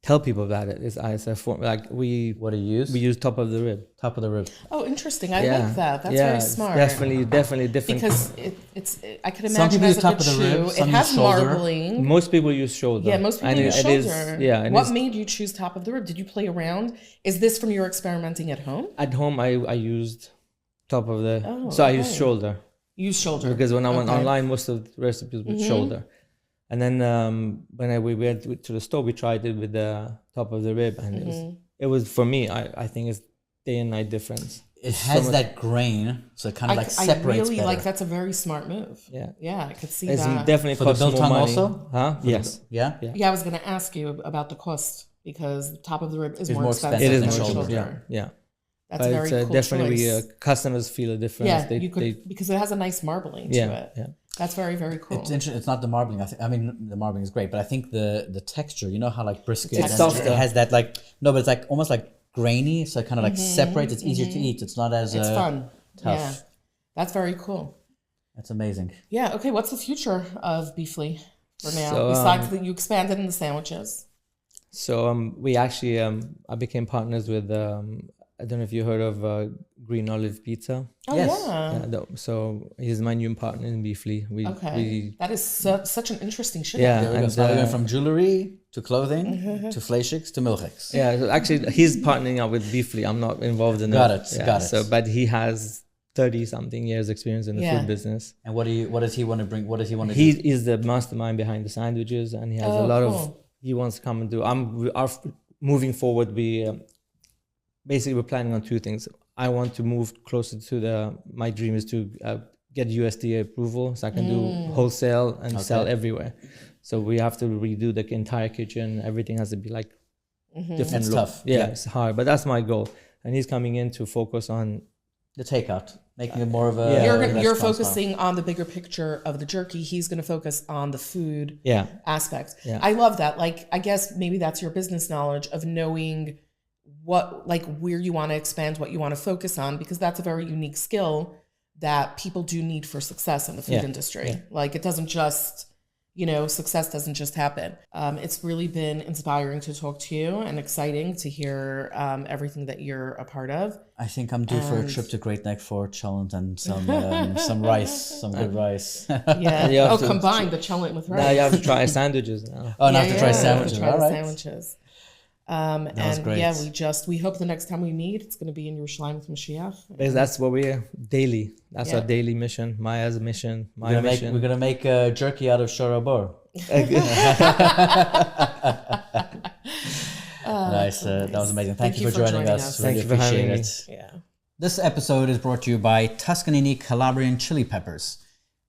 tell people about it. It's a form like we. What do you use? We use top of the rib. Top of the rib. Oh, interesting. I like that. That's very smart. Definitely different. Because it's I could Some imagine people as use a top good of the rib, chew. some It use has shoulder. marbling. Most people use shoulder. Yeah, most people use shoulder. What made you choose top of the rib? Did you play around? Is this from your experimenting at home? At home, I used top of the. I used shoulder. You use shoulder Because when I went online, most of the recipes with shoulder. And then when we went to the store, we tried it with the top of the rib, and it was for me. I think it's day and night difference. It has that grain, so it kind of like separates I really better. like that's a very smart move. Yeah, I could see it's that. definitely For the costs more biltong money. also? Huh? Yes. Yeah? Yeah, I was going to ask you about the cost because the top of the rib is more more expensive expensive than than shoulder. shoulder. Yeah. That's a very cool definitely choice. Customers feel a difference. Yeah, because it has a nice marbling to it. Yeah. That's very, very cool. It's interesting. It's not the marbling. I mean, the marbling is great, but I think the texture. You know how like brisket, It's softer. It has that like but it's like almost like grainy, so it kind of like separates. It's easier to eat. It's not as it's fun. tough. Yeah, that's very cool. That's amazing. Yeah. Okay. What's the future of Beefli for now? So, Besides that, you expanded in the sandwiches. So we actually I became partners with I don't know if you heard of Green Olive Pizza. Oh Yes. yeah. So he's my new partner in Beefli. That is such an interesting shift. Yeah. There we go. And, So now we're going from jewelry to clothing to fleischiks to milchiks. Yeah, so actually, he's partnering up with Beefli. I'm not involved in Got it. it, Yeah, got it. So, but he has 30-something years experience in the food business. And what does he want to bring? What does he want to He do? is the mastermind behind the sandwiches, and he has a lot of. He wants to come and do. Moving forward. Basically we're planning on 2 things. I want to move closer to my dream is to get USDA approval, so I can do wholesale and sell everywhere. So we have to redo the entire kitchen. Everything has to be like different. It's look. tough. Yeah, it's hard, but that's my goal. And he's coming in to focus on The takeout, making it more of a. You're restaurant focusing on the bigger picture of the jerky. He's going to focus on the food aspect. Yeah. I love that. Like, I guess maybe that's your business knowledge of knowing where you want to expand, what you want to focus on, because that's a very unique skill that people do need for success in the food industry. Yeah. Like, it doesn't just, success doesn't just happen. It's really been inspiring to talk to you and exciting to hear everything that you're a part of. I think I'm due for a trip to Great Neck for cholent and some rice, some good rice. Yeah. Combine the cholent with rice. now you have to try sandwiches now. Oh, now I have to try sandwiches. Try All the right. sandwiches. That was great. We hope the next time we meet, it's going to be in Yerushalayim with Mashiach. Because that's what we're daily. That's our daily mission. Maya's mission. My mission. We're gonna make jerky out of shorabor. Nice. That was amazing. Thank you for joining us. Thank Really you for having appreciate me. it. Yeah. This episode is brought to you by Tuscanini Calabrian chili peppers.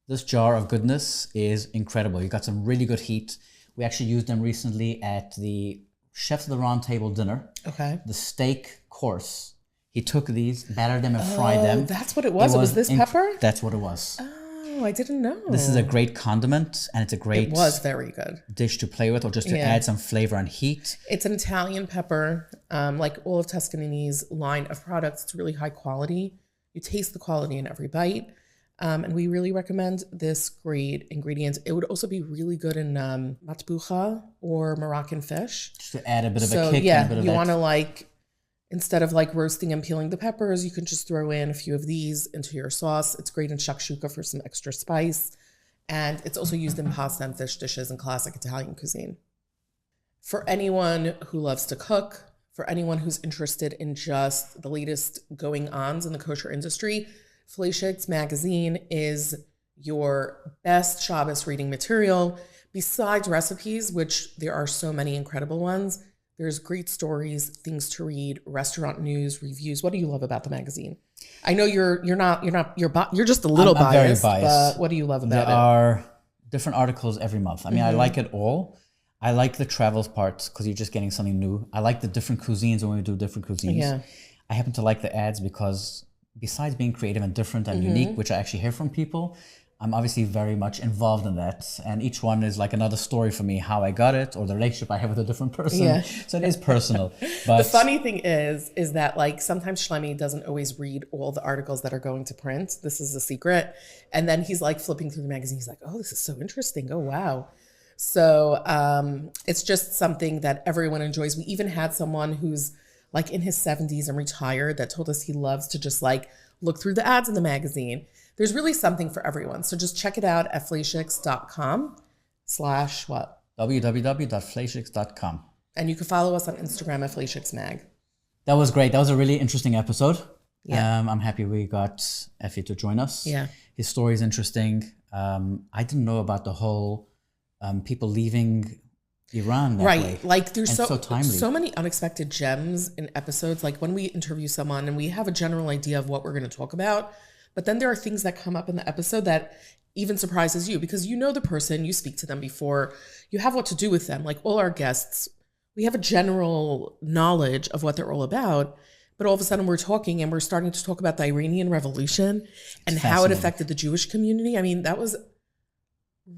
This jar of goodness is incredible. You got some really good heat. We actually used them recently at the Chefs of the Round Table dinner. Okay. The steak course. He took these, battered them, and fried them. That's what it was. It was this pepper? That's what it was. Oh, I didn't know. This is a great condiment, and it's a great It was very good. dish to play with, or just to add some flavor and heat. It's an Italian pepper. Like all of Tuscanini's line of products, it's really high quality. You taste the quality in every bite. And we really recommend this great ingredient. It would also be really good in matbucha or Moroccan fish. Just to add a bit of So a kick. yeah, and a bit of you that. want to like, instead of like roasting and peeling the peppers, you can just throw in a few of these into your sauce. It's great in shakshuka for some extra spice. And it's also used in pasta and fish dishes in classic Italian cuisine. For anyone who loves to cook, for anyone who's interested in just the latest going-ons in the kosher industry, Fleischick's magazine is your best Shabbos reading material. Besides recipes, which there are so many incredible ones, there's great stories, things to read, restaurant news, reviews. What do you love about the magazine? I know you're just a little I'm very biased, biased. but what do you love about There it? are different articles every month. I mean, I like it all. I like the travels part because you're just getting something new. I like the different cuisines when we do different cuisines. Yeah. I happen to like the ads because besides being creative and different and unique, which I actually hear from people, I'm obviously very much involved in that. And each one is like another story for me, how I got it or the relationship I have with a different person. Yeah. So it is personal. But The funny thing is that like sometimes Shlomi doesn't always read all the articles that are going to print. This is a secret. And then he's like flipping through the magazine. He's like, oh, this is so interesting. Oh, wow. So it's just something that everyone enjoys. We even had someone who's like in his 70s and retired that told us he loves to just like look through the ads in the magazine. There's really something for everyone. So just check it out at fleishix.com/what? www.fleishix.com. And you can follow us on Instagram at fleishixmag. That was great. That was a really interesting episode. Yeah. I'm happy we got Effie to join us. Yeah. His story is interesting. I didn't know about the whole people leaving Iran that way. Like there's And so timely. so many unexpected gems in episodes. Like when we interview someone and we have a general idea of what we're going to talk about, but then there are things that come up in the episode that even surprises you because you know the person, you speak to them before, you have what to do with them. Like all our guests, we have a general knowledge of what they're all about, but all of a sudden we're talking and we're starting to talk about the Iranian Revolution and how it affected the Jewish community. I mean, that was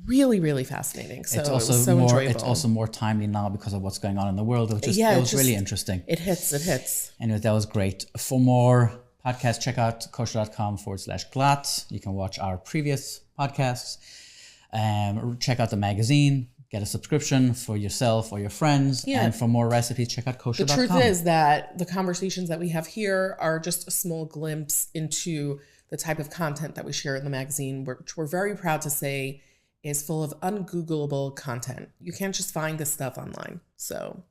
really, really fascinating. So It's it also was so more. enjoyable. It's also more timely now because of what's going on in the world. It was just, Yeah, it it was just- really interesting. It hits. Anyway, that was great. For more podcasts, check out Kosherdotcom/Glatt. You can watch our previous podcasts. Check out the magazine. Get a subscription for yourself or your friends. Yeah. And for more recipes, check out The Kosherdotcom. truth is that the conversations that we have here are just a small glimpse into the type of content that we share in the magazine, which we're very proud to say is full of ungoogleable content. You can't just find this stuff online. So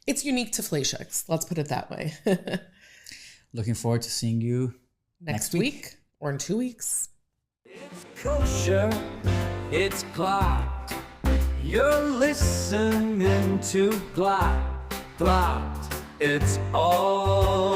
it's unique to Fleishix. Let's put it that way. Looking forward to seeing you Next week or in 2 weeks. It's kosher, it's Glatt. You're listening to Glatt. It's all